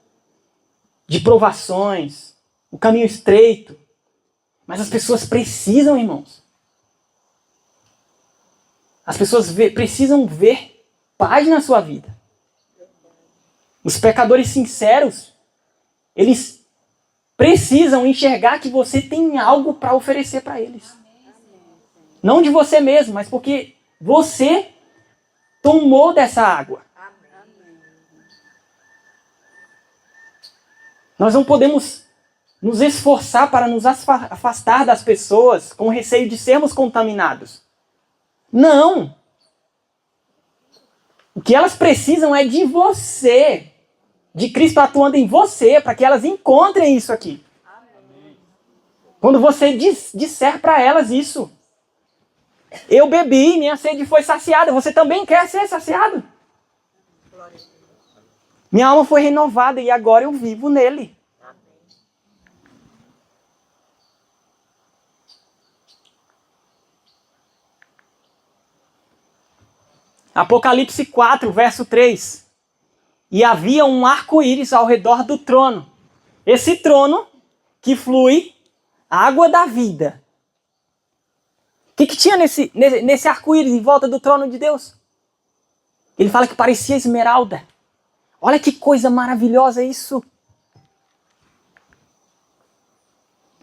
de provações, um caminho estreito, mas as pessoas precisam, irmãos. As pessoas precisam ver paz na sua vida. Os pecadores sinceros, eles precisam enxergar que você tem algo para oferecer para eles. Não de você mesmo, mas porque você tomou dessa água. Nós não podemos nos esforçar para nos afastar das pessoas com receio de sermos contaminados. Não! O que elas precisam é de você, de Cristo atuando em você, para que elas encontrem isso aqui. Quando você disser para elas isso, eu bebi, minha sede foi saciada, você também quer ser saciado? Minha alma foi renovada e agora eu vivo nele. Apocalipse 4, verso 3. E havia um arco-íris ao redor do trono. Esse trono que flui água da vida. O que tinha nesse arco-íris em volta do trono de Deus? Ele fala que parecia esmeralda. Olha que coisa maravilhosa isso.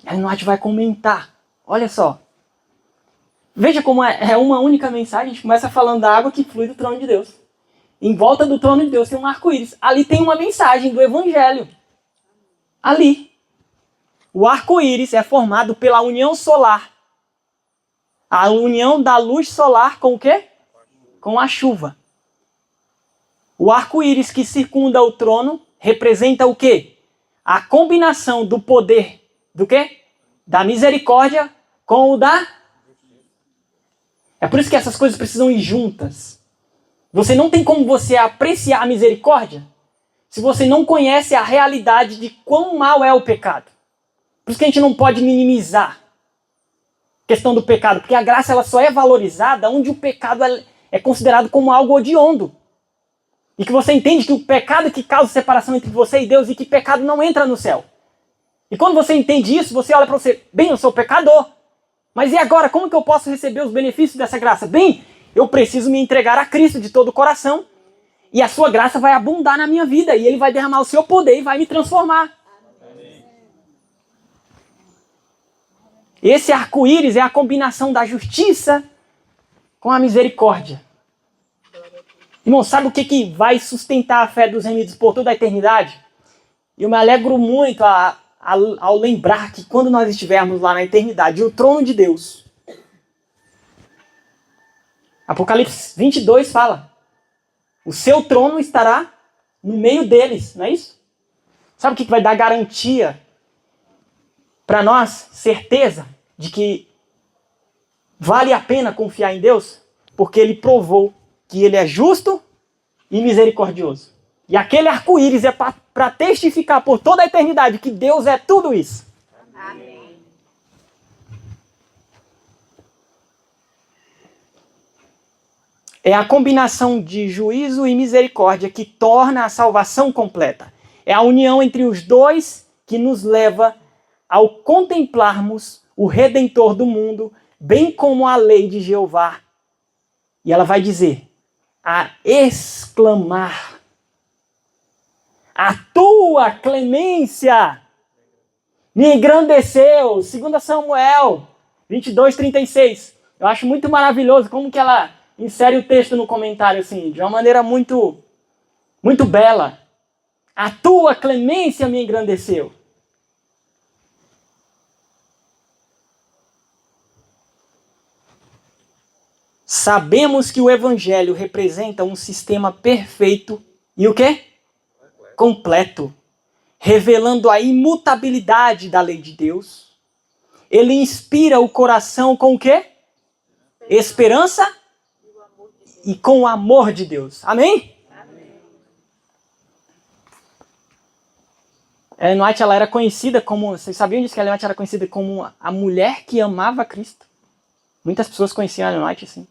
Aí Noite vai comentar. Olha só. Veja como é uma única mensagem. A gente começa falando da água que flui do trono de Deus. Em volta do trono de Deus tem um arco-íris. Ali tem uma mensagem do Evangelho. Ali. O arco-íris é formado pela união solar. A união da luz solar com o quê? Com a chuva. O arco-íris que circunda o trono representa o quê? A combinação do poder do quê? Da misericórdia com o da... É por isso que essas coisas precisam ir juntas. Você não tem como você apreciar a misericórdia se você não conhece a realidade de quão mal é o pecado. Por isso que a gente não pode minimizar a questão do pecado, porque a graça ela só é valorizada onde o pecado é considerado como algo hediondo. E que você entende que o pecado que causa separação entre você e Deus e que pecado não entra no céu. E quando você entende isso, você olha para você, bem, eu sou pecador. Mas e agora, como que eu posso receber os benefícios dessa graça? Bem, eu preciso me entregar a Cristo de todo o coração. E a sua graça vai abundar na minha vida. E Ele vai derramar o seu poder e vai me transformar. Esse arco-íris é a combinação da justiça com a misericórdia. Irmão, sabe o que vai sustentar a fé dos remidos por toda a eternidade? Eu me alegro muito ao lembrar que quando nós estivermos lá na eternidade, o trono de Deus, Apocalipse 22 fala, o seu trono estará no meio deles, não é isso? Sabe o que vai dar garantia para nós, certeza de que vale a pena confiar em Deus? Porque Ele provou que Ele é justo e misericordioso. E aquele arco-íris é para testificar por toda a eternidade que Deus é tudo isso. Amém. É a combinação de juízo e misericórdia que torna a salvação completa. É a união entre os dois que nos leva ao contemplarmos o Redentor do mundo, bem como a lei de Jeová. E ela vai dizer, a exclamar, a tua clemência me engrandeceu. 2 Samuel 22:36. Eu acho muito maravilhoso como que ela insere o texto no comentário assim, de uma maneira muito, muito bela. A tua clemência me engrandeceu. Sabemos que o Evangelho representa um sistema perfeito e o quê? Completo. Revelando a imutabilidade da lei de Deus. Ele inspira o coração com o quê? Esperança e com o amor de Deus. Amém? Ellen White, ela era conhecida como... Vocês sabiam disso? Que Ellen White era conhecida como a mulher que amava Cristo? Muitas pessoas conheciam Ellen White assim.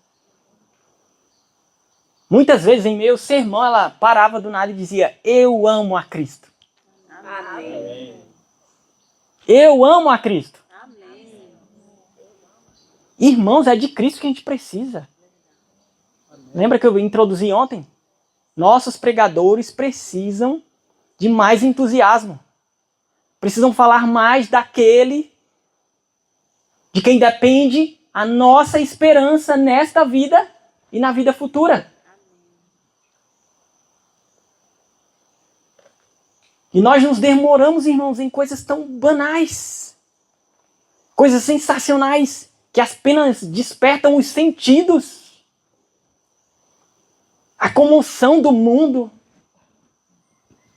Muitas vezes, em meio ao sermão, ela parava do nada e dizia: eu amo a Cristo. Amém. Eu amo a Cristo. Amém. Irmãos, é de Cristo que a gente precisa. Lembra que eu introduzi ontem? Nossos pregadores precisam de mais entusiasmo. Precisam falar mais daquele de quem depende a nossa esperança nesta vida e na vida futura. E nós nos demoramos, irmãos, em coisas tão banais. Coisas sensacionais que apenas despertam os sentidos. A comoção do mundo.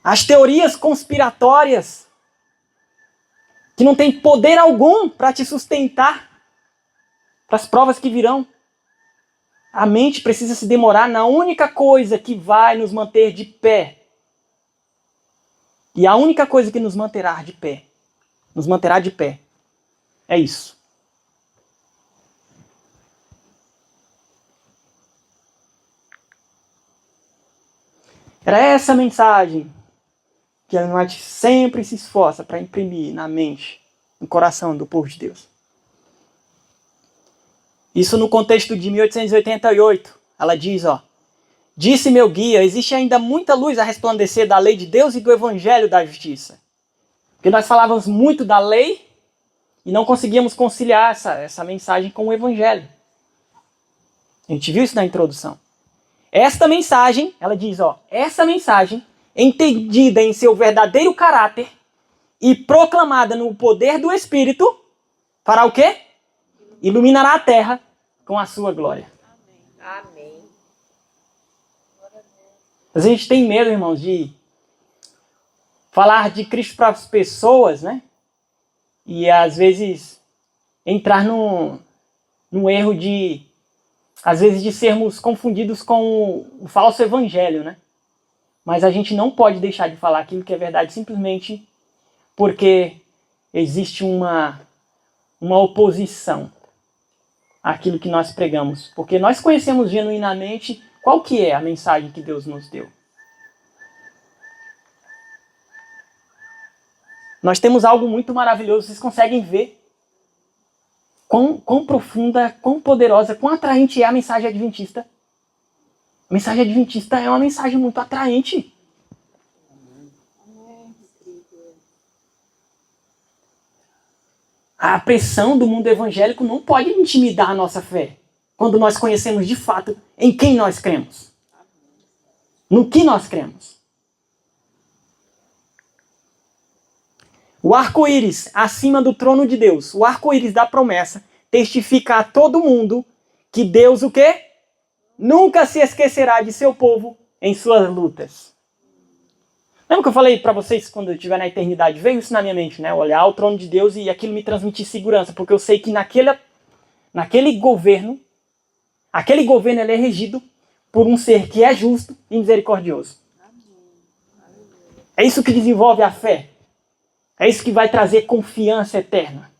As teorias conspiratórias que não têm poder algum para te sustentar para as provas que virão. A mente precisa se demorar na única coisa que vai nos manter de pé. E a única coisa que nos manterá de pé, é isso. Era essa mensagem que a Ellen White sempre se esforça para imprimir na mente, no coração do povo de Deus. Isso no contexto de 1888. Ela diz, disse meu guia, existe ainda muita luz a resplandecer da lei de Deus e do evangelho da justiça. Porque nós falávamos muito da lei e não conseguíamos conciliar essa mensagem com o evangelho. A gente viu isso na introdução. Esta mensagem, ela diz, essa mensagem, entendida em seu verdadeiro caráter e proclamada no poder do Espírito, fará o quê? Iluminará a terra com a sua glória. Amém. Às vezes a gente tem medo, irmãos, de falar de Cristo para as pessoas, né? E às vezes entrar num erro de, às vezes, de sermos confundidos com o falso evangelho, né? Mas a gente não pode deixar de falar aquilo que é verdade simplesmente porque existe uma oposição àquilo que nós pregamos. Porque nós conhecemos genuinamente qual que é a mensagem que Deus nos deu. Nós temos algo muito maravilhoso, vocês conseguem ver quão profunda, quão poderosa, quão atraente é a mensagem adventista. A mensagem adventista é uma mensagem muito atraente. A pressão do mundo evangélico não pode intimidar a nossa fé, quando nós conhecemos de fato em quem nós cremos. No que nós cremos. O arco-íris acima do trono de Deus, o arco-íris da promessa, testifica a todo mundo que Deus o quê? Nunca se esquecerá de seu povo em suas lutas. Lembra que eu falei para vocês quando eu estiver na eternidade? Veio isso na minha mente, né? Olhar o trono de Deus e aquilo me transmitir segurança, porque eu sei que naquele governo ele é regido por um ser que é justo e misericordioso. É isso que desenvolve a fé. É isso que vai trazer confiança eterna.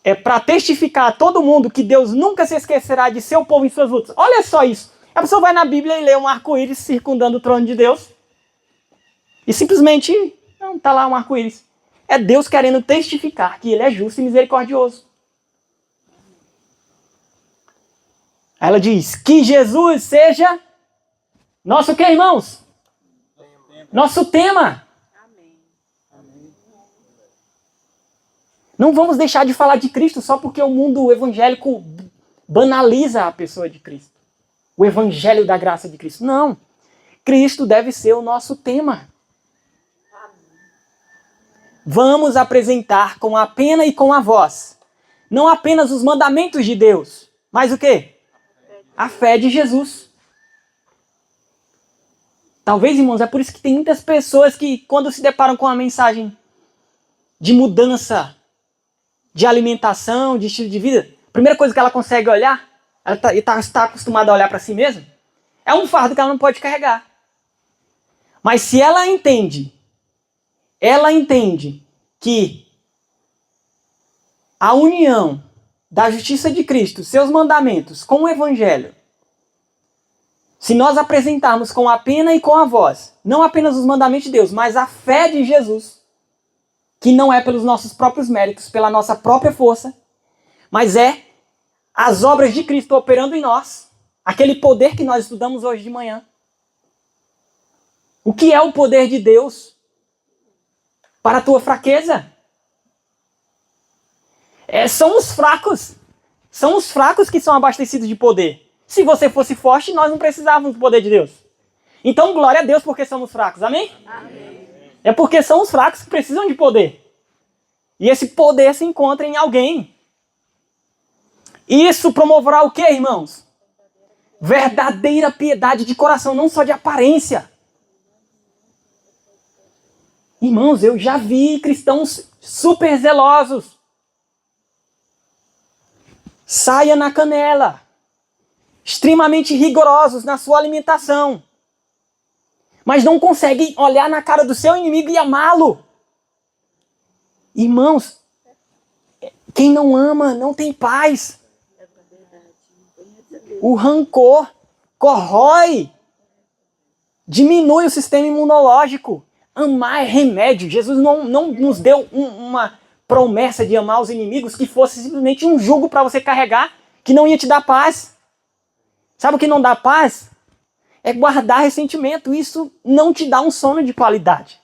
É para testificar a todo mundo que Deus nunca se esquecerá de seu povo em suas lutas. Olha só isso. A pessoa vai na Bíblia e lê um arco-íris circundando o trono de Deus. E simplesmente não está lá um arco-íris. É Deus querendo testificar que Ele é justo e misericordioso. Aí ela diz, que Jesus seja nosso quê, irmãos? Nosso tema. Não vamos deixar de falar de Cristo só porque o mundo evangélico banaliza a pessoa de Cristo. O evangelho da graça de Cristo. Não. Cristo deve ser o nosso tema. Vamos apresentar com a pena e com a voz, não apenas os mandamentos de Deus, mas o quê? A fé de Jesus. Talvez, irmãos, é por isso que tem muitas pessoas que, quando se deparam com a mensagem de mudança de alimentação, de estilo de vida, a primeira coisa que ela consegue olhar, ela está acostumada a olhar para si mesma, é um fardo que ela não pode carregar. Mas se ela entende que a união da justiça de Cristo, seus mandamentos, com o Evangelho, se nós apresentarmos com a pena e com a voz, não apenas os mandamentos de Deus, mas a fé de Jesus, que não é pelos nossos próprios méritos, pela nossa própria força, mas é as obras de Cristo operando em nós, aquele poder que nós estudamos hoje de manhã. O que é o poder de Deus para a tua fraqueza? São os fracos. São os fracos que são abastecidos de poder. Se você fosse forte, nós não precisávamos do poder de Deus. Então, glória a Deus porque somos fracos. Amém? Amém. É porque são os fracos que precisam de poder. E esse poder se encontra em alguém. Isso promoverá o quê, irmãos? Verdadeira piedade de coração, não só de aparência. Irmãos, eu já vi cristãos super zelosos. Saia na canela. Extremamente rigorosos na sua alimentação. Mas não conseguem olhar na cara do seu inimigo e amá-lo. Irmãos, quem não ama não tem paz. O rancor corrói. Diminui o sistema imunológico. Amar é remédio. Jesus não nos deu uma promessa de amar os inimigos que fosse simplesmente um jugo para você carregar, que não ia te dar paz. Sabe o que não dá paz? É guardar ressentimento. Isso não te dá um sono de qualidade.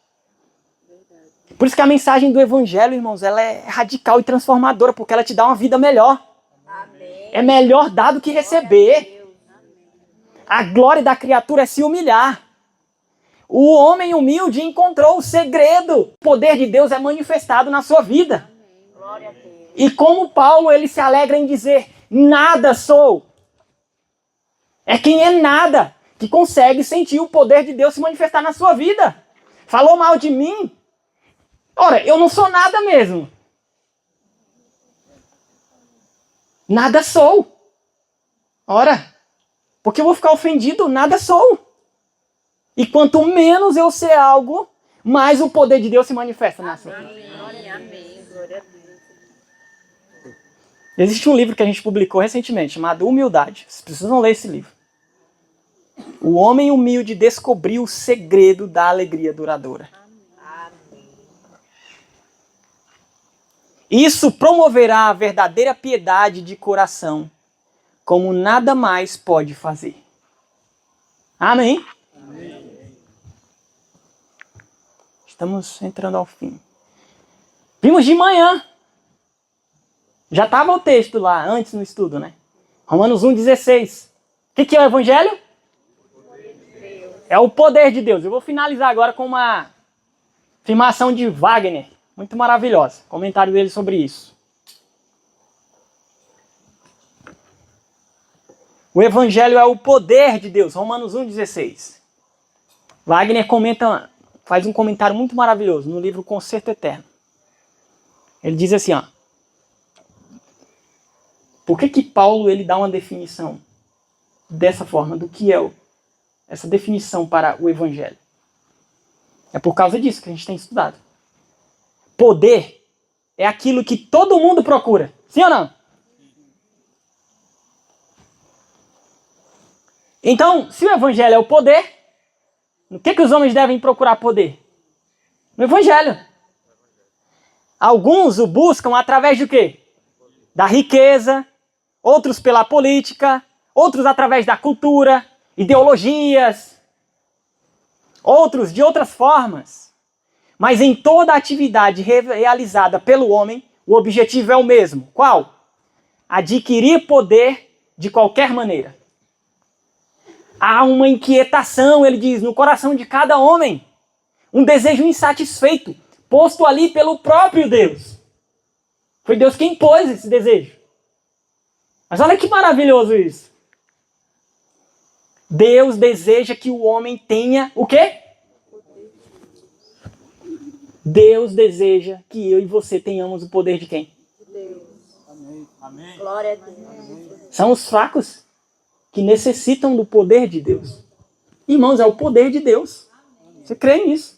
Por isso que a mensagem do Evangelho, irmãos, ela é radical e transformadora, porque ela te dá uma vida melhor. Amém. É melhor dar do que receber. A glória da criatura é se humilhar. O homem humilde encontrou o segredo. O poder de Deus é manifestado na sua vida. Glória a Deus. E como Paulo, ele se alegra em dizer, nada sou. É quem é nada que consegue sentir o poder de Deus se manifestar na sua vida. Falou mal de mim? Ora, eu não sou nada mesmo. Nada sou. Ora, porque eu vou ficar ofendido? Nada sou. E quanto menos eu ser algo, mais o poder de Deus se manifesta na sua vida. Amém. Glória a Deus. Existe um livro que a gente publicou recentemente, chamado Humildade. Vocês precisam ler esse livro. O homem humilde descobriu o segredo da alegria duradoura. Isso promoverá a verdadeira piedade de coração, como nada mais pode fazer. Amém? Amém. Estamos entrando ao fim. Vimos de manhã. Já estava o texto lá, antes no estudo, né? Romanos 1,16. O que é o Evangelho? É o poder de Deus. Eu vou finalizar agora com uma afirmação de Wagner, muito maravilhosa. Comentário dele sobre isso. O Evangelho é o poder de Deus. Romanos 1,16. Wagner faz um comentário muito maravilhoso no livro Concerto Eterno. Ele diz assim, ó. Por que Paulo ele dá uma definição dessa forma, do que é essa definição para o Evangelho? É por causa disso que a gente tem estudado. Poder é aquilo que todo mundo procura. Sim ou não? Então, se o Evangelho é o poder, no que os homens devem procurar poder? No Evangelho. Alguns o buscam através do quê? Da riqueza, outros pela política, outros através da cultura, ideologias, outros de outras formas. Mas em toda atividade realizada pelo homem, o objetivo é o mesmo. Qual? Adquirir poder de qualquer maneira. Há uma inquietação, ele diz, no coração de cada homem. Um desejo insatisfeito, posto ali pelo próprio Deus. Foi Deus quem pôs esse desejo. Mas olha que maravilhoso isso. Deus deseja que o homem tenha o quê? Deus deseja que eu e você tenhamos o poder de quem? Deus. Amém. Glória a Deus. São os fracos que necessitam do poder de Deus. Irmãos, é o poder de Deus. Você crê nisso?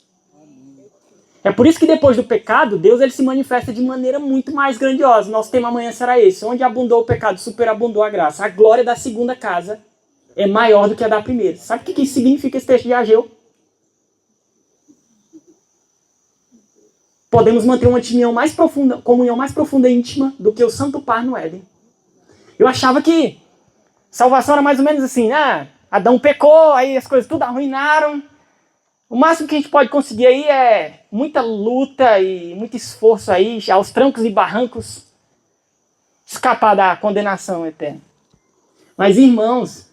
É por isso que depois do pecado, Deus ele se manifesta de maneira muito mais grandiosa. Nosso tema amanhã será esse. Onde abundou o pecado, superabundou a graça. A glória da segunda casa é maior do que a da primeira. Sabe o que significa esse texto de Ageu? Podemos manter uma comunhão mais profunda e íntima do que o santo par no Éden. Eu achava que salvação era mais ou menos assim, né? Adão pecou, aí as coisas tudo arruinaram. O máximo que a gente pode conseguir aí é muita luta e muito esforço aí, aos trancos e barrancos, escapar da condenação eterna. Mas, irmãos,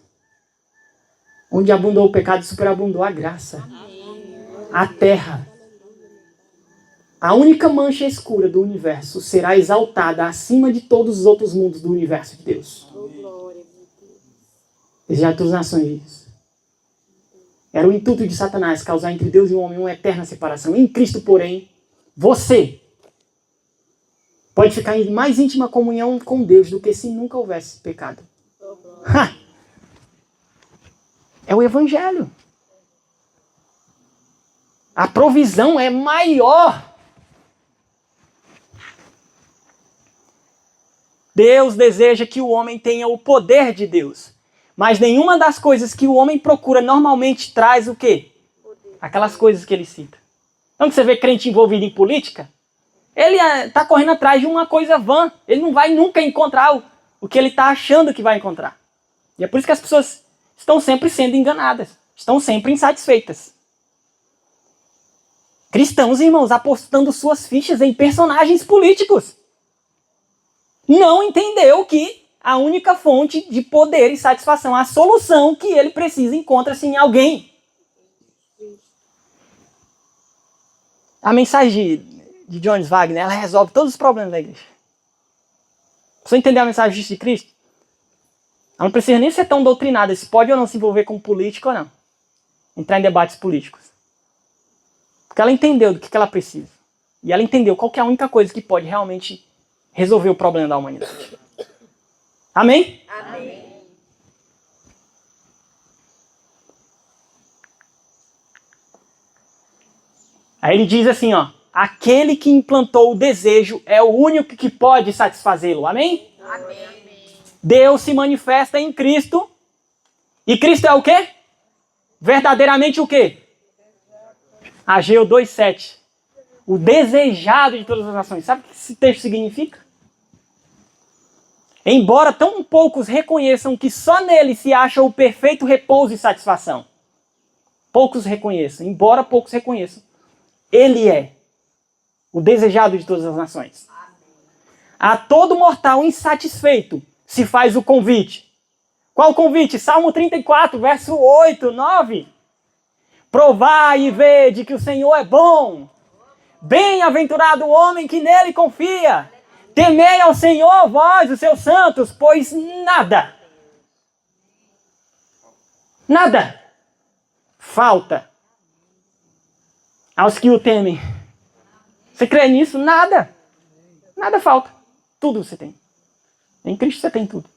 onde abundou o pecado, superabundou a graça. A terra, a única mancha escura do universo, será exaltada acima de todos os outros mundos do universo de Deus. Desejar todas as nações disso. Era o intuito de Satanás causar entre Deus e o homem uma eterna separação. Em Cristo, porém, você pode ficar em mais íntima comunhão com Deus do que se nunca houvesse pecado. É o Evangelho. A provisão é maior. Deus deseja que o homem tenha o poder de Deus. Mas nenhuma das coisas que o homem procura normalmente traz o quê? Aquelas coisas que ele cita. Então, você vê crente envolvido em política, ele está correndo atrás de uma coisa vã. Ele não vai nunca encontrar o que ele está achando que vai encontrar. E é por isso que as pessoas estão sempre sendo enganadas. Estão sempre insatisfeitas. Cristãos, irmãos, apostando suas fichas em personagens políticos. Não entendeu que a única fonte de poder e satisfação, a solução que ele precisa, encontra-se em alguém. A mensagem de Jones Wagner, ela resolve todos os problemas da igreja. Se você entender a mensagem de Cristo, ela não precisa nem ser tão doutrinada se pode ou não se envolver com político ou não. Entrar em debates políticos. Porque ela entendeu do que ela precisa. E ela entendeu qual que é a única coisa que pode realmente resolver o problema da humanidade. Amém? Amém. Aí ele diz assim, ó. Aquele que implantou o desejo é o único que pode satisfazê-lo. Amém? Amém. Deus se manifesta em Cristo. E Cristo é o quê? Verdadeiramente o quê? Ageu 2,7. O desejado de todas as nações. Sabe o que esse texto significa? Embora tão poucos reconheçam que só nele se acha o perfeito repouso e satisfação. Poucos reconheçam. Embora poucos reconheçam. Ele é o desejado de todas as nações. A todo mortal insatisfeito se faz o convite. Qual o convite? Salmo 34, verso 8, 9. Provai e vede que o Senhor é bom. Bem-aventurado o homem que nele confia. Temei ao Senhor, vós, os seus santos, pois nada falta aos que o temem. Você crê nisso? Nada falta. Tudo você tem. Em Cristo você tem tudo.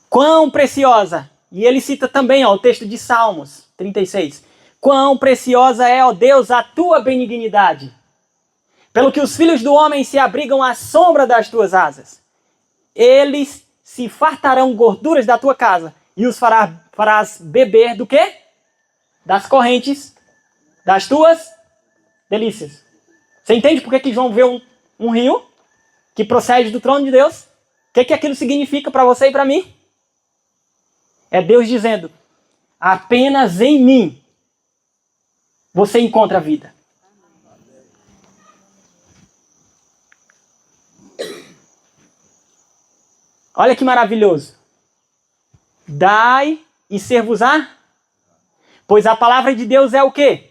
Quão preciosa, e ele cita também o texto de Salmos 36. Quão preciosa é, ó Deus, a tua benignidade, pelo que os filhos do homem se abrigam à sombra das tuas asas. Eles se fartarão gorduras da tua casa, e os farás beber do quê? Das correntes das tuas delícias. Você entende por que João vê um rio que procede do trono de Deus? O que aquilo significa para você e para mim? É Deus dizendo, apenas em mim você encontra a vida. Olha que maravilhoso. Dai e ser-vos-á. Pois a palavra de Deus é o quê?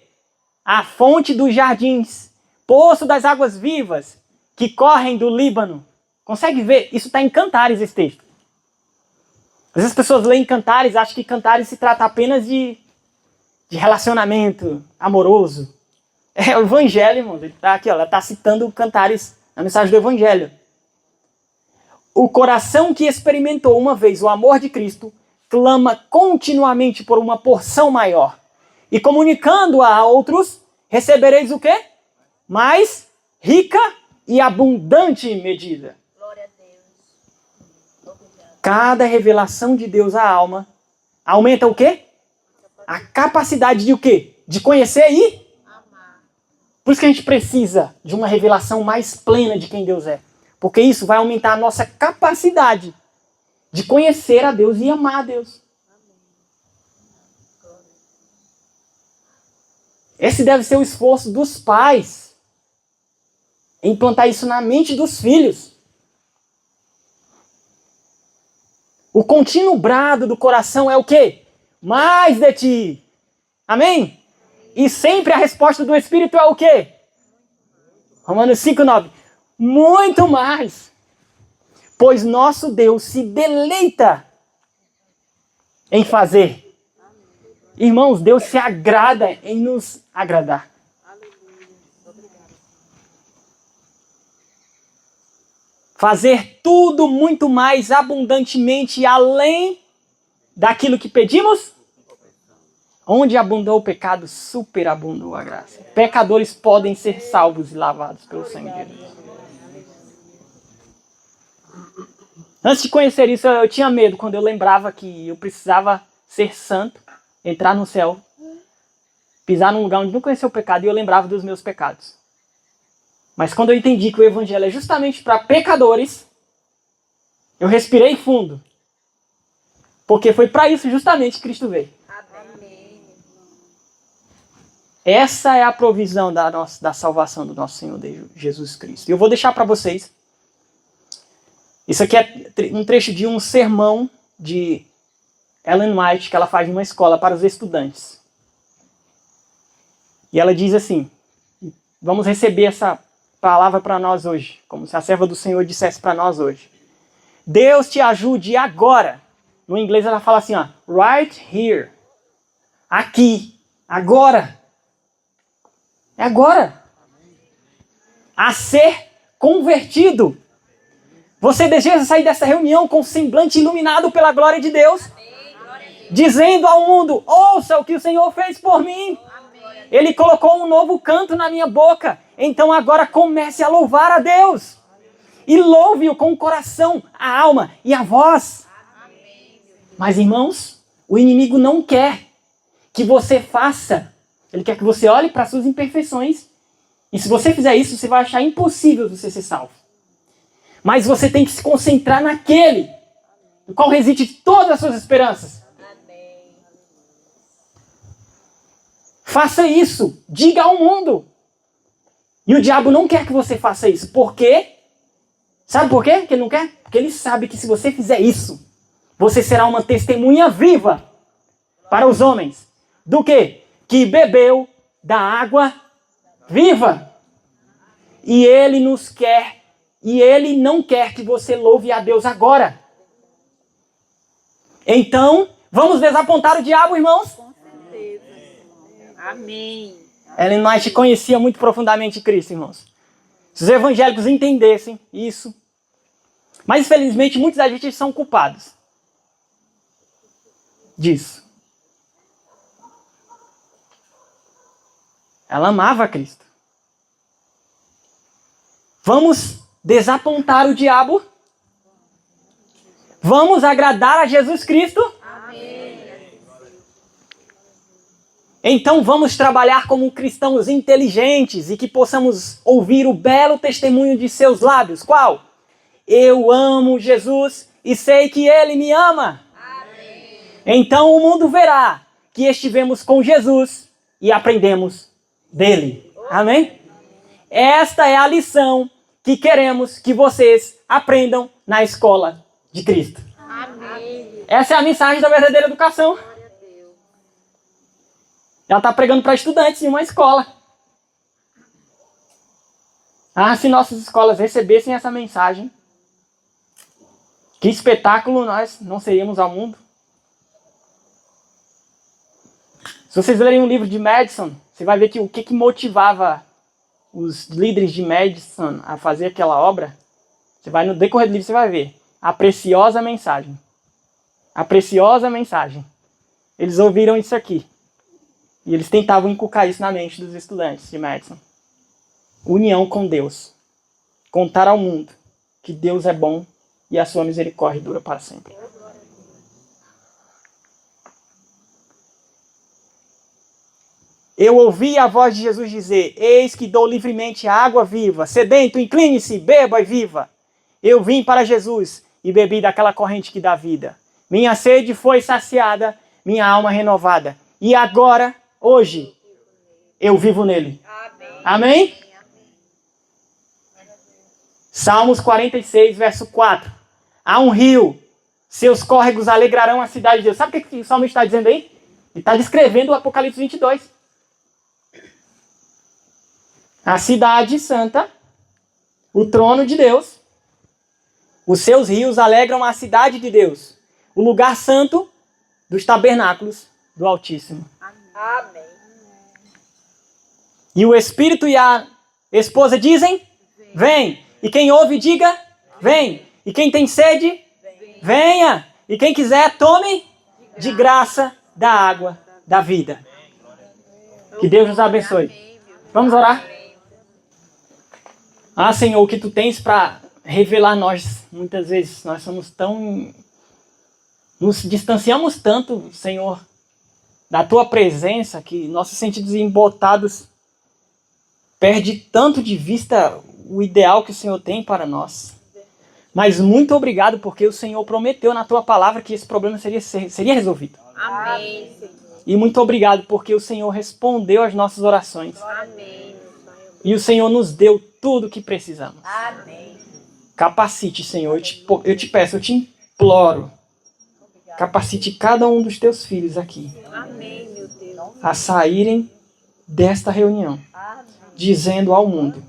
A fonte dos jardins, poço das águas vivas que correm do Líbano. Consegue ver? Isso está em Cantares, esse texto. Às vezes as pessoas leem Cantares, acham que Cantares se trata apenas de relacionamento amoroso. É o Evangelho, irmão. Ele está aqui, ó, ela está citando Cantares, a mensagem do Evangelho. O coração que experimentou uma vez o amor de Cristo clama continuamente por uma porção maior. E comunicando-a a outros, recebereis o quê? Mais rica e abundante medida. Glória a Deus. Obrigado. Cada revelação de Deus à alma aumenta o quê? A capacidade de o quê? De conhecer e Amar. por isso que a gente precisa de uma revelação mais plena de quem Deus é. Porque isso vai aumentar a nossa capacidade de conhecer a Deus e amar a Deus. Esse deve ser o esforço dos pais em implantar isso na mente dos filhos. O contínuo brado do coração é o quê? Mais de ti. Amém? E sempre a resposta do Espírito é o quê? Romanos 5:9. Muito mais. Pois nosso Deus se deleita em fazer. Irmãos, Deus se agrada em nos agradar. Fazer tudo muito mais abundantemente além daquilo que pedimos. Onde abundou o pecado, superabundou a graça. Pecadores podem ser salvos e lavados pelo sangue de Deus. Antes de conhecer isso, eu tinha medo quando eu lembrava que eu precisava ser santo, entrar no céu, pisar num lugar onde não conhecia o pecado, e eu lembrava dos meus pecados. Mas quando eu entendi que o evangelho é justamente para pecadores, eu respirei fundo. Porque foi para isso justamente que Cristo veio. Amém. Essa é a provisão da salvação do nosso Senhor Jesus Cristo. E eu vou deixar para vocês. Isso aqui é um trecho de um sermão de Ellen White que ela faz em uma escola para os estudantes. E ela diz assim, vamos receber essa palavra para nós hoje, como se a serva do Senhor dissesse para nós hoje. Deus te ajude agora. No inglês ela fala assim, ó, right here. Aqui, agora. É agora. A ser convertido. Você deseja sair dessa reunião com o semblante iluminado pela glória de Deus? Dizendo ao mundo, ouça o que o Senhor fez por mim. Ele colocou um novo canto na minha boca. Então agora comece a louvar a Deus. E louve-o com o coração, a alma e a voz. Mas irmãos, o inimigo não quer que você faça. Ele quer que você olhe para suas imperfeições. E se você fizer isso, você vai achar impossível você ser salvo. Mas você tem que se concentrar naquele no qual reside todas as suas esperanças. Amém. Faça isso. Diga ao mundo. E o diabo não quer que você faça isso. Por quê? Sabe por quê que ele não quer? Porque ele sabe que se você fizer isso, você será uma testemunha viva para os homens. Do quê? Que bebeu da água viva. E ele nos quer. E ele não quer que você louve a Deus agora. Então, vamos desapontar o diabo, irmãos? Com certeza. Amém. Ellen White conhecia muito profundamente Cristo, irmãos. Se os evangélicos entendessem isso. Mas, infelizmente, muitos da gente são culpados disso. Ela amava Cristo. Vamos desapontar o diabo? Vamos agradar a Jesus Cristo? Amém. Então vamos trabalhar como cristãos inteligentes e que possamos ouvir o belo testemunho de seus lábios. Qual? Eu amo Jesus e sei que Ele me ama. Amém. Então o mundo verá que estivemos com Jesus e aprendemos dele. Amém? Esta é a lição que queremos que vocês aprendam na escola de Cristo. Amém. Essa é a mensagem da verdadeira educação. Glória a Deus. Ela está pregando para estudantes em uma escola. Ah, se nossas escolas recebessem essa mensagem, que espetáculo nós não seríamos ao mundo. Se vocês lerem um livro de Madison, você vai ver que o que motivava os líderes de Madison a fazer aquela obra. Você vai no decorrer do livro, você vai ver a preciosa mensagem. A preciosa mensagem. Eles ouviram isso aqui. E eles tentavam inculcar isso na mente dos estudantes de Madison. União com Deus. Contar ao mundo que Deus é bom e a sua misericórdia dura para sempre. Eu ouvi a voz de Jesus dizer: eis que dou livremente a água viva. Sedento, incline-se, beba e viva. Eu vim para Jesus e bebi daquela corrente que dá vida. Minha sede foi saciada, minha alma renovada. E agora, hoje, eu vivo nele. Amém. Amém? Salmos 46, verso 4. Há um rio, seus córregos alegrarão a cidade de Deus. Sabe o que o salmista está dizendo aí? Ele está descrevendo o Apocalipse 22. A cidade santa, o trono de Deus, os seus rios alegram a cidade de Deus, o lugar santo dos tabernáculos do Altíssimo. Amém. E o Espírito e a esposa dizem: vem. E quem ouve, diga: vem. E quem tem sede, venha. E quem quiser, tome de graça da água da vida. Que Deus nos abençoe. Vamos orar? Ah, Senhor, o que Tu tens para revelar a nós, muitas vezes, nós somos tão... nos distanciamos tanto, Senhor, da Tua presença, que nossos sentidos embotados perde tanto de vista o ideal que o Senhor tem para nós. Mas muito obrigado, porque o Senhor prometeu na Tua palavra que esse problema seria resolvido. Amém, Senhor. E muito obrigado, porque o Senhor respondeu às nossas orações. Amém. E o Senhor nos deu tudo o que precisamos. Amém. Capacite, Senhor, eu te peço, eu te imploro. Capacite cada um dos Teus filhos aqui Amém, meu Deus. a saírem desta reunião, dizendo ao mundo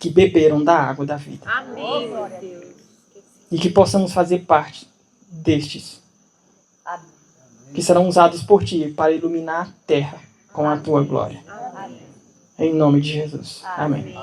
que beberam da água da vida. Amém, meu Deus. E que possamos fazer parte destes, que serão usados por Ti para iluminar a terra com a Tua glória. Em nome de Jesus. Amém.